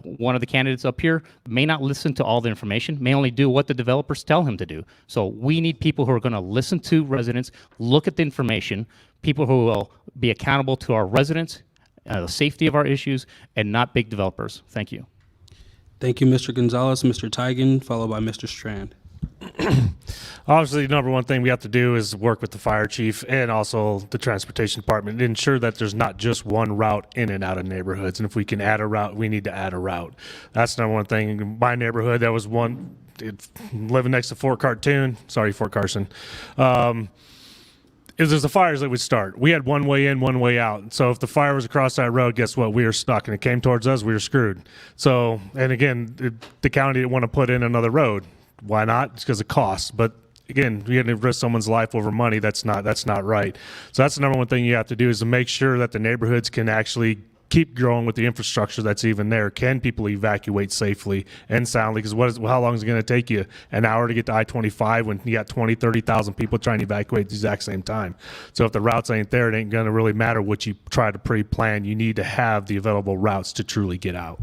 one of the candidates up here may not listen to all the information, may only do what the developers tell him to do. So we need people who are going to listen to residents, look at the information, people who will be accountable to our residents, the safety of our issues, and not big developers. Thank you. Thank you, Mr. Gonzalez. Mr. Tigan, followed by Mr. Strand. Obviously, the number one thing we have to do is work with the fire chief and also the transportation department to ensure that there's not just one route in and out of neighborhoods. And if we can add a route, we need to add a route. That's the number one thing. In my neighborhood, that was one, living next to Fort Carson. Is there's the fires that would start. We had one way in, one way out. So if the fire was across that road, guess what? We were stuck, and it came towards us, we were screwed. So, and again, the county didn't want to put in another road. Why not? It's because of cost. But again, you're going to risk someone's life over money. That's not right. So that's the number one thing you have to do, is to make sure that the neighborhoods can actually keep growing with the infrastructure that's even there. Can people evacuate safely and soundly? Because how long is it going to take you? An hour to get to I-25 when you got 20, 30,000 people trying to evacuate at the exact same time. So if the routes ain't there, it ain't going to really matter what you try to pre-plan. You need to have the available routes to truly get out.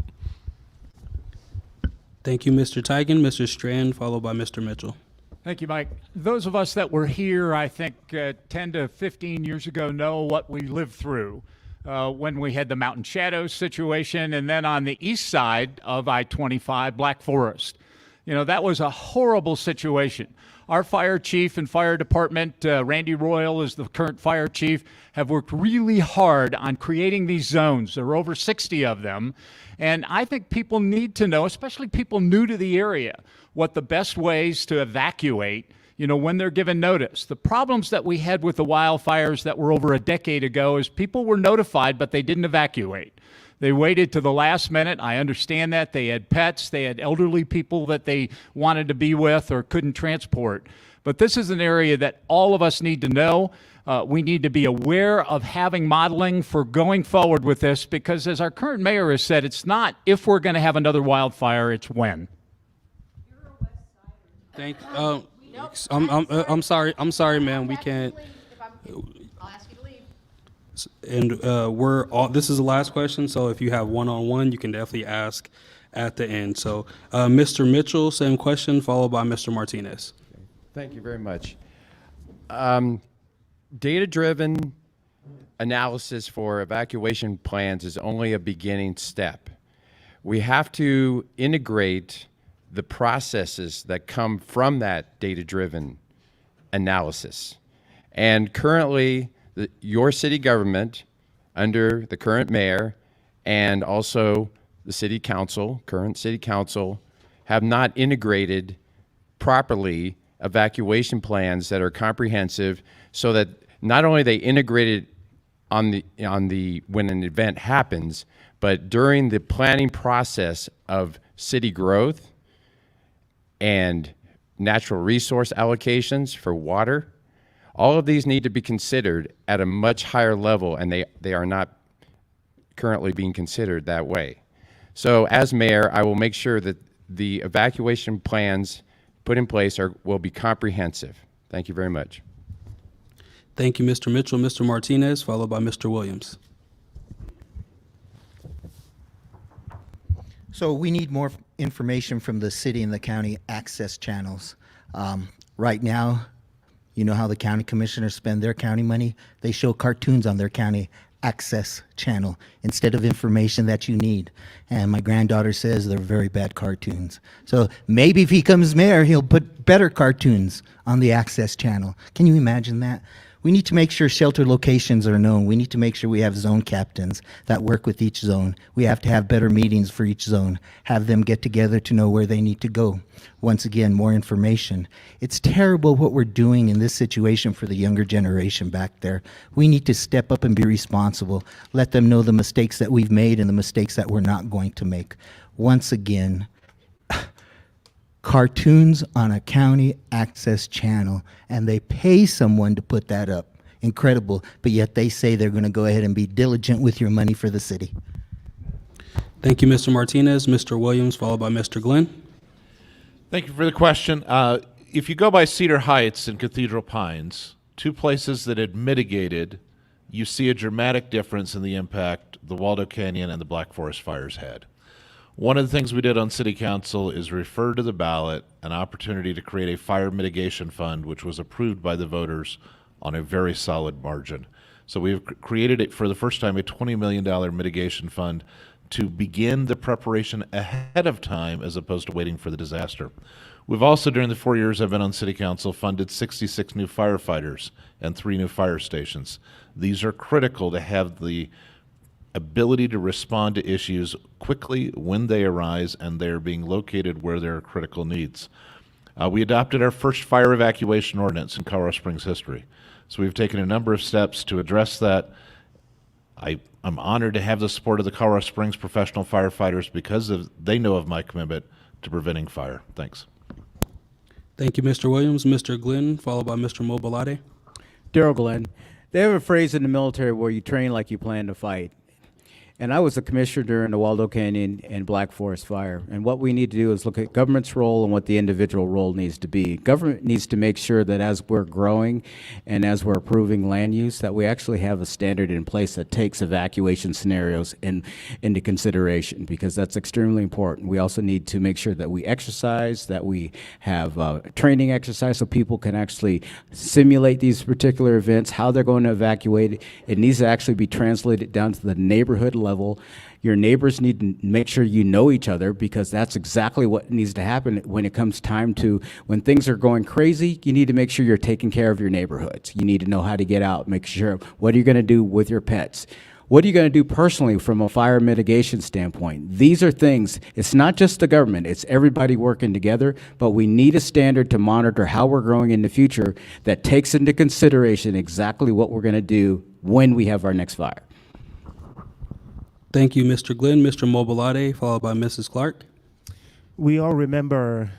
Thank you, Mr. Tigan. Mr. Strand, followed by Mr. Mitchell. Thank you, Mike. Those of us that were here, I think, 10 to 15 years ago know what we lived through when we had the Mountain Shadows situation, and then on the east side of I-25, Black Forest. You know, that was a horrible situation. Our fire chief and fire department, Randy Royal is the current fire chief, have worked really hard on creating these zones. There are over 60 of them. And I think people need to know, especially people new to the area, what the best ways to evacuate, you know, when they're given notice. The problems that we had with the wildfires that were over a decade ago is people were notified, but they didn't evacuate. They waited to the last minute. I understand that. They had pets. They had elderly people that they wanted to be with or couldn't transport. But this is an area that all of us need to know. We need to be aware of having modeling for going forward with this, because as our current mayor has said, it's not if we're going to have another wildfire, it's when. Thank I'm sorry, ma'am. We can't. I'll ask you to leave. And this is the last question, so if you have one-on-one, you can definitely ask at the end. So Mr. Mitchell, same question, followed by Mr. Martinez. Thank you very much. Data-driven analysis for evacuation plans is only a beginning step. We have to integrate the processes that come from that data-driven analysis. And currently, your city government, under the current mayor and also the city council, current city council, have not integrated properly evacuation plans that are comprehensive, so that not only they integrated on the when an event happens, but during the planning process of city growth and natural resource allocations for water. All of these need to be considered at a much higher level, and they are not currently being considered that way. So as mayor, I will make sure that the evacuation plans put in place will be comprehensive. Thank you very much. Thank you, Mr. Mitchell. Mr. Martinez, followed by Mr. Williams. So we need more information from the city and the county access channels. Right now, you know how the county commissioners spend their county money? They show cartoons on their county access channel instead of information that you need. And my granddaughter says they're very bad cartoons. So maybe if he comes mayor, he'll put better cartoons on the access channel. Can you imagine that? We need to make sure shelter locations are known. We need to make sure we have zone captains that work with each zone. We have to have better meetings for each zone, have them get together to know where they need to go. Once again, more information. It's terrible what we're doing in this situation for the younger generation back there. We need to step up and be responsible. Let them know the mistakes that we've made and the mistakes that we're not going to make. Once again, cartoons on a county access channel, and they pay someone to put that up. Incredible. But yet they say they're going to go ahead and be diligent with your money for the city. Thank you, Mr. Martinez. Mr. Williams, followed by Mr. Glenn. Thank you for the question. If you go by Cedar Heights and Cathedral Pines, two places that had mitigated, you see a dramatic difference in the impact the Waldo Canyon and the Black Forest fires had. One of the things we did on City Council is refer to the ballot an opportunity to create a fire mitigation fund, which was approved by the voters on a very solid margin. So we've created it for the first time, a $20 million mitigation fund to begin the preparation ahead of time as opposed to waiting for the disaster. We've also, during the 4 years I've been on City Council, funded 66 new firefighters and 3 new fire stations. These are critical to have the ability to respond to issues quickly when they arise, and they're being located where there are critical needs. We adopted our first fire evacuation ordinance in Colorado Springs history. So we've taken a number of steps to address that. I'm honored to have the support of the Colorado Springs professional firefighters because they know of my commitment to preventing fire. Thanks. Thank you, Mr. Williams. Mr. Glenn, followed by Mr. Mobilade. Daryl Glenn. They have a phrase in the military where you train like you plan to fight. And I was a commissioner during the Waldo Canyon and Black Forest fire. And what we need to do is look at government's role and what the individual role needs to be. Government needs to make sure that as we're growing and as we're approving land use, that we actually have a standard in place that takes evacuation scenarios into consideration, because that's extremely important. We also need to make sure that we exercise, that we have training exercise so people can actually simulate these particular events, how they're going to evacuate. It needs to actually be translated down to the neighborhood level. Your neighbors need to make sure you know each other, because that's exactly what needs to happen when it comes time to, when things are going crazy, you need to make sure you're taking care of your neighborhoods. You need to know how to get out, make sure, what are you going to do with your pets? What are you going to do personally from a fire mitigation standpoint? These are things, it's not just the government, it's everybody working together, but we need a standard to monitor how we're growing in the future that takes into consideration exactly what we're going to do when we have our next fire. Thank you, Mr. Glenn. Mr. Mobilade, followed by Mrs. Clark. We all remember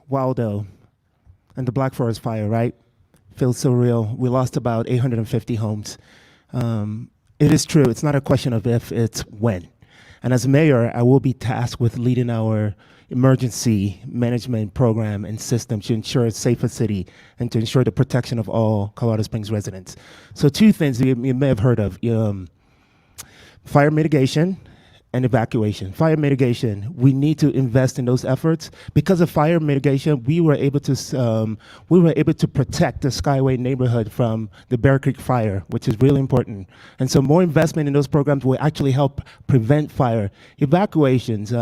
Waldo and the Black Forest fire, right? Feels so real. We lost about 850 homes. It is true. It's not a question of if, it's when. And as mayor, I will be tasked with leading our emergency management program and system to ensure a safer city and to ensure the protection of all Colorado Springs residents. So 2 things you may have heard of. Fire mitigation and evacuation. Fire mitigation, we need to invest in those efforts. Because of fire mitigation, we were able to protect the Skyway neighborhood from the Bear Creek fire, which is really important. And so more investment in those programs will actually help prevent fire. Evacuations,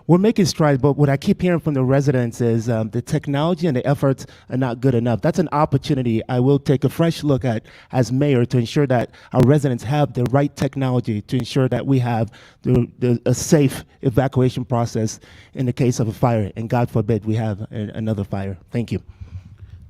we're making strides, but what I keep hearing from the residents is the technology and the efforts are not good enough. That's an opportunity I will take a fresh look at as mayor to ensure that our residents have the right technology to ensure that we have a safe evacuation process in the case of a fire, and God forbid we have another fire. Thank you.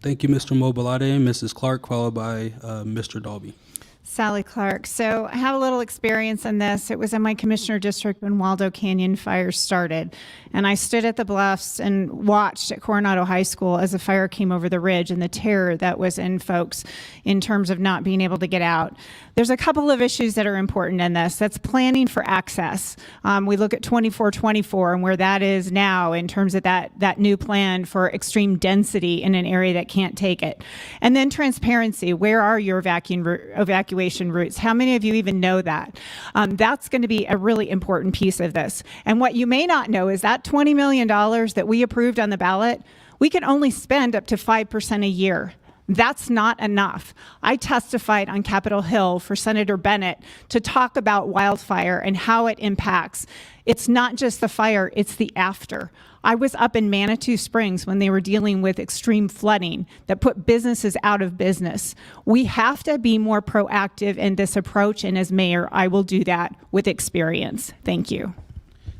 Thank you, Mr. Mobilade. Mrs. Clark, followed by Mr. Dalby. Sally Clark. So I have a little experience in this. It was in my commissioner district when Waldo Canyon fire started. And I stood at the bluffs and watched at Coronado High School as the fire came over the ridge and the terror that was in folks in terms of not being able to get out. There's a couple of issues that are important in this. That's planning for access. We look at 2424 and where that is now in terms of that new plan for extreme density in an area that can't take it. And then transparency. Where are your evacuation routes? How many of you even know that? That's going to be a really important piece of this. And what you may not know is that $20 million that we approved on the ballot, we can only spend up to 5% a year. That's not enough. I testified on Capitol Hill for Senator Bennett to talk about wildfire and how it impacts. It's not just the fire, it's the after. I was up in Manitou Springs when they were dealing with extreme flooding that put businesses out of business. We have to be more proactive in this approach, and as mayor, I will do that with experience. Thank you.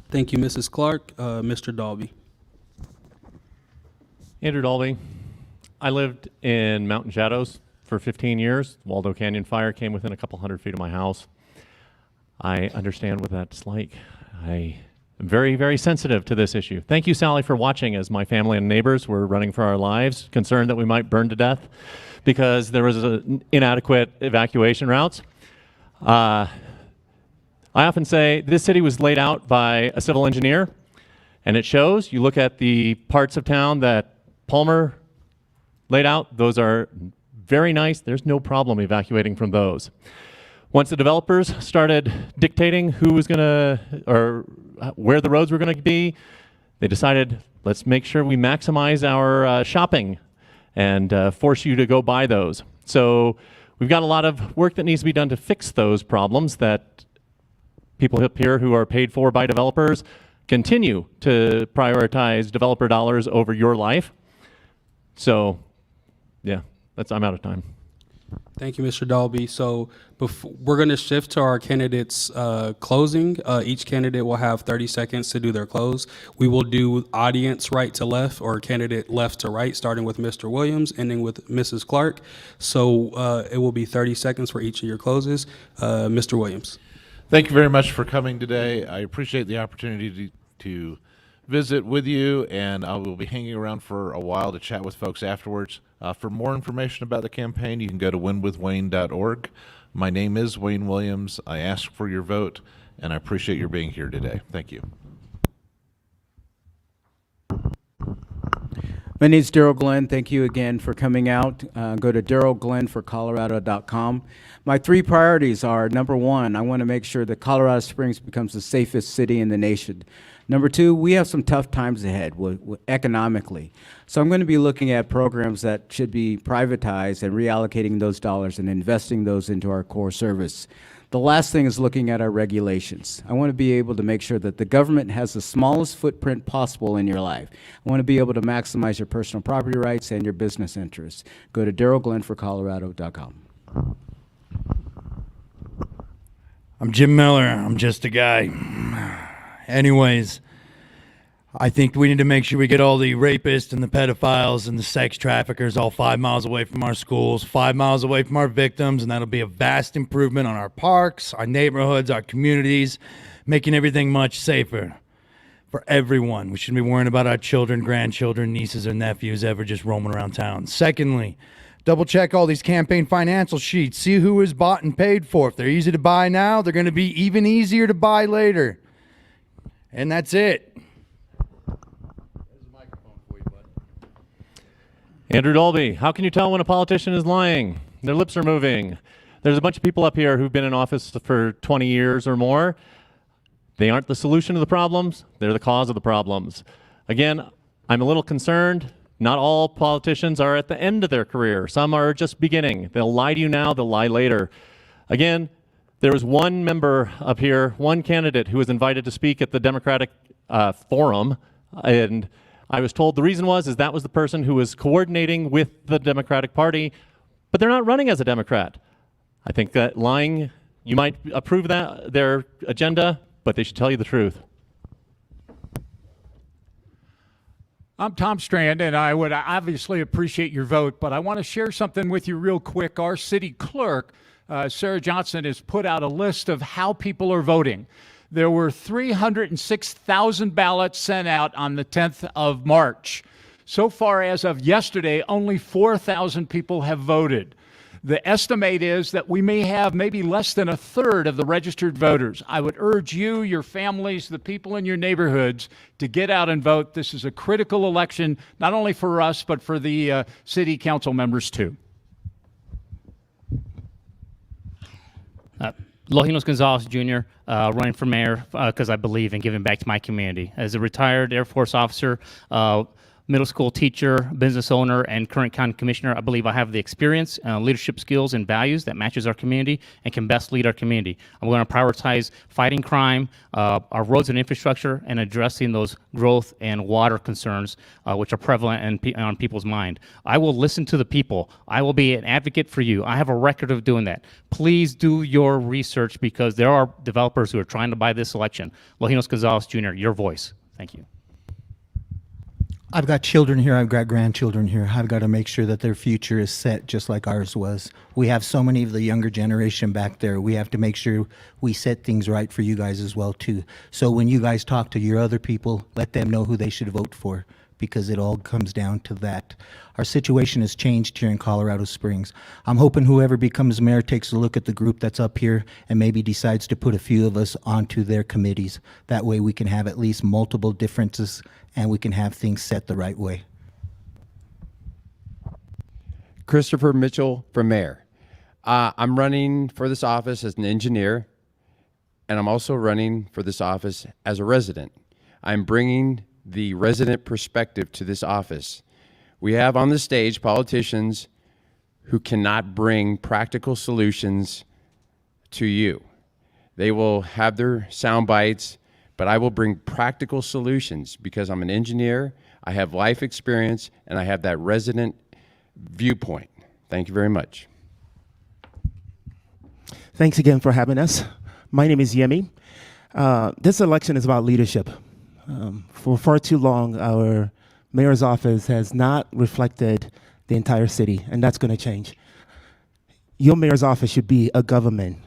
Thank you, Mrs. Clark. Mr. Dalby. Andrew Dalby. I lived in Mountain Shadows for 15 years. Waldo Canyon fire came within a couple hundred feet of my house. I understand what that's like. I am very, very sensitive to this issue. Thank you, Sally, for watching as my family and neighbors were running for our lives, concerned that we might burn to death because there was inadequate evacuation routes. I often say this city was laid out by a civil engineer, and it shows. You look at the parts of town that Palmer laid out, those are very nice. There's no problem evacuating from those. Once the developers started dictating who was going to, or where the roads were going to be, they decided, let's make sure we maximize our shopping and force you to go buy those. So we've got a lot of work that needs to be done to fix those problems that people up here who are paid for by developers continue to prioritize developer dollars over your life. So yeah, I'm out of time. Thank you, Mr. Dalby. So we're going to shift to our candidates' closing. Each candidate will have 30 seconds to do their close. We will do audience right to left or candidate left to right, starting with Mr. Williams, ending with Mrs. Clark. So it will be 30 seconds for each of your closes. Mr. Williams. Thank you very much for coming today. I appreciate the opportunity to visit with you, and I will be hanging around for a while to chat with folks afterwards. For more information about the campaign, you can go to winwithwayne.org. My name is Wayne Williams. I ask for your vote, and I appreciate your being here today. Thank you. My name is Daryl Glenn. Thank you again for coming out. Go to darylglennforcolorado.com. My three priorities are, number one, I want to make sure that Colorado Springs becomes the safest city in the nation. Number two, we have some tough times ahead economically. So I'm going to be looking at programs that should be privatized and reallocating those dollars and investing those into our core service. The last thing is looking at our regulations. I want to be able to make sure that the government has the smallest footprint possible in your life. I want to be able to maximize your personal property rights and your business interests. Go to darylglennforcolorado.com. I'm Jim Miller. I'm just a guy. Anyways, I think we need to make sure we get all the rapists and the pedophiles and the sex traffickers all 5 miles away from our schools, 5 miles away from our victims, and that'll be a vast improvement on our parks, our neighborhoods, our communities, making everything much safer for everyone. We shouldn't be worrying about our children, grandchildren, nieces, or nephews ever just roaming around town. Secondly, double check all these campaign financial sheets. See who is bought and paid for. If they're easy to buy now, they're going to be even easier to buy later. And that's it. Andrew Dalby, how can you tell when a politician is lying? Their lips are moving. There's a bunch of people up here who've been in office for 20 years or more. They aren't the solution to the problems. They're the cause of the problems. Again, I'm a little concerned. Not all politicians are at the end of their career. Some are just beginning. They'll lie to you now, they'll lie later. Again, there was one member up here, one candidate who was invited to speak at the Democratic Forum, and I was told the reason was that was the person who was coordinating with the Democratic Party, but they're not running as a Democrat. I think that lying, you might approve that their agenda, but they should tell you the truth. I'm Tom Strand, and I would obviously appreciate your vote, but I want to share something with you real quick. Our city clerk, Sarah Johnson, has put out a list of how people are voting. There were 306,000 ballots sent out on the 10th of March. So far, as of yesterday, only 4,000 people have voted. The estimate is that we may have maybe less than a third of the registered voters. I would urge you, your families, the people in your neighborhoods to get out and vote. This is a critical election, not only for us, but for the city council members too. Lojinos Gonzalez Jr., running for mayor because I believe in giving back to my community. As a retired Air Force officer, middle school teacher, business owner, and current county commissioner. I believe I have the experience, leadership skills, and values that matches our community and can best lead our community. I'm going to prioritize fighting crime, our roads and infrastructure, and addressing those growth and water concerns which are prevalent on people's mind. I will listen to the people. I will be an advocate for you. I have a record of doing that. Please do your research because there are developers who are trying to buy this election. Lojinos Gonzalez Jr., your voice. Thank you. I've got children here, I've got grandchildren here. I've got to make sure that their future is set just like ours was. We have so many of the younger generation back there. We have to make sure we set things right for you guys as well too. So when you guys talk to your other people, let them know who they should vote for, because it all comes down to that. Our situation has changed here in Colorado Springs. I'm hoping whoever becomes mayor takes a look at the group that's up here and maybe decides to put a few of us onto their committees. That way we can have at least multiple differences and we can have things set the right way. Christopher Mitchell for mayor. I'm running for this office as an engineer, and I'm also running for this office as a resident. I'm bringing the resident perspective to this office. We have on the stage politicians who cannot bring practical solutions to you. They will have their sound bites, but I will bring practical solutions because I'm an engineer, I have life experience, and I have that resident viewpoint. Thank you very much. Thanks again for having us. My name is Yemi. This election is about leadership. For far too long, our mayor's office has not reflected the entire city, and that's going to change. Your mayor's office should be a government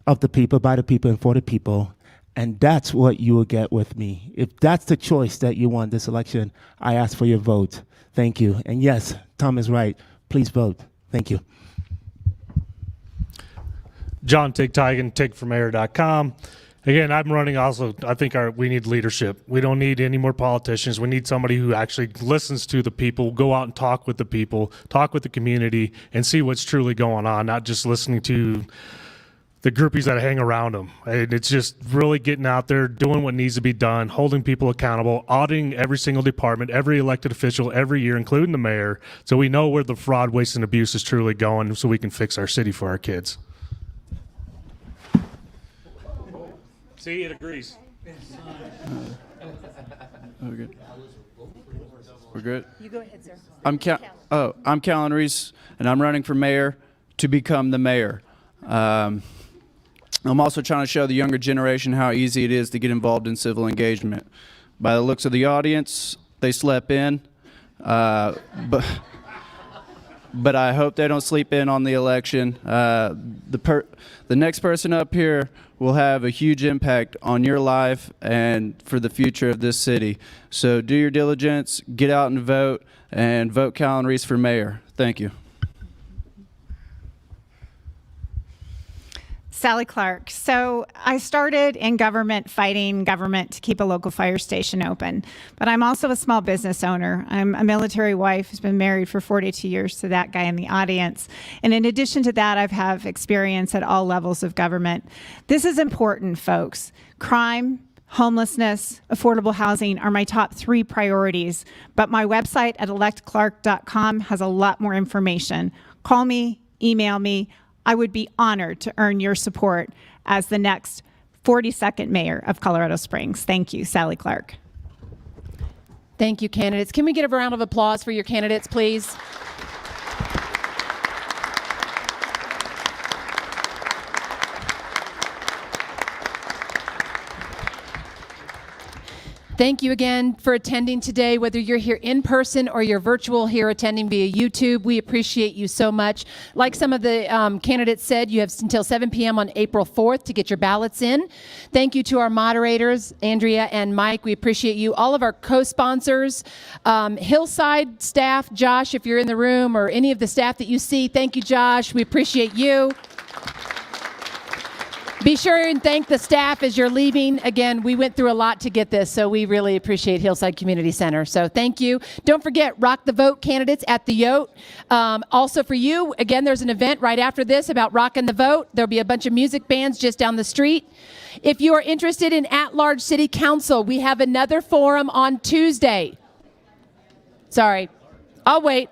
of the people, by the people, and for the people, and that's what you will get with me. If that's the choice that you want this election, I ask for your vote. Thank you. And yes, Tom is right. Please vote. Thank you. John Tigtigan, tigformayor.com. Again, I'm running also, I think we need leadership. We don't need any more politicians. We need somebody who actually listens to the people, go out and talk with the people, talk with the community, and see what's truly going on, not just listening to the groupies that hang around them. And it's just really getting out there, doing what needs to be done, holding people accountable, auditing every single department, every elected official every year, including the mayor, so we know where the fraud, waste, and abuse is truly going so we can fix our city for our kids. See, it agrees. We're good. We're good. You go ahead, sir. I'm Callan Reese, and I'm running for mayor to become the mayor. I'm also trying to show the younger generation how easy it is to get involved in civil engagement. By the looks of the audience, they slept in, but I hope they don't sleep in on the election. The next person up here will have a huge impact on your life and for the future of this city. So do your diligence, get out and vote Callan Reese for mayor. Thank you. Sally Clark. So I started in government, fighting government to keep a local fire station open. But I'm also a small business owner. I'm a military wife who's been married for 42 years to that guy in the audience. And in addition to that, I've had experience at all levels of government. This is important, folks. Crime, homelessness, affordable housing are my top 3 priorities. But my website at electclark.com has a lot more information. Call me, email me. I would be honored to earn your support as the next 42nd mayor of Colorado Springs. Thank you, Sally Clark. Thank you, candidates. Can we get a round of applause for your candidates, please? Thank you again for attending today, whether you're here in person or you're virtual here attending via YouTube. We appreciate you so much. Like some of the candidates said, you have until 7 p.m. on April 4th to get your ballots in. Thank you to our moderators, Andrea and Mike. We appreciate you. All of our co-sponsors, Hillside staff, Josh, if you're in the room, or any of the staff that you see, thank you, Josh. We appreciate you. Be sure and thank the staff as you're leaving. Again, we went through a lot to get this, so we really appreciate Hillside Community Center. So thank you. Don't forget, Rock the Vote candidates at the Yote. Also for you, again, there's an event right after this about rocking the vote. There'll be a bunch of music bands just down the street. If you are interested in at-large city council, we have another forum on Tuesday. Sorry. I'll wait.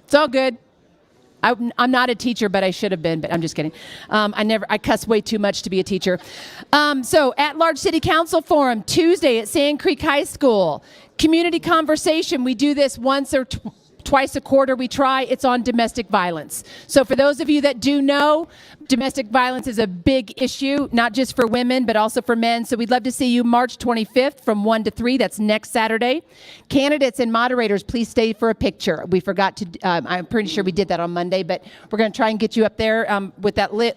It's all good. I'm not a teacher, but I should have been, but I'm just kidding. I cuss way too much to be a teacher. So at-large city council forum, Tuesday at Sand Creek High School. Community conversation, we do this once or twice a quarter we try. It's on domestic violence. So for those of you that do know, domestic violence is a big issue, not just for women, but also for men. So we'd love to see you March 25th from 1 to 3. That's next Saturday. Candidates and moderators, please stay for a picture. We forgot to, I'm pretty sure we did that on Monday, but we're going to try and get you up there with that lit,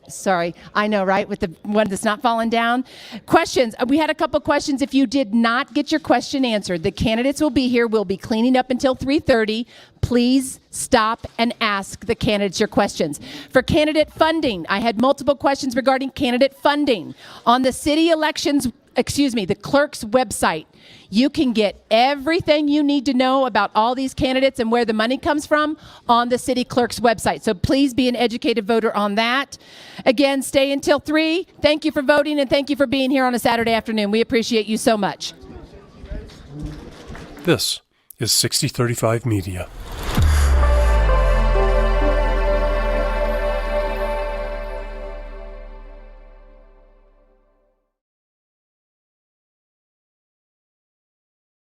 sorry, I know, right? With the one that's not falling down. Questions. We had a couple questions. If you did not get your question answered, the candidates will be here. We'll be cleaning up until 3:30. Please stop and ask the candidates your questions. For candidate funding, I had multiple questions regarding candidate funding. On the city elections, the clerk's website, you can get everything you need to know about all these candidates and where the money comes from on the city clerk's website. So please be an educated voter on that. Again, stay until 3. Thank you for voting and thank you for being here on a Saturday afternoon. We appreciate you so much. This is 6035 Media.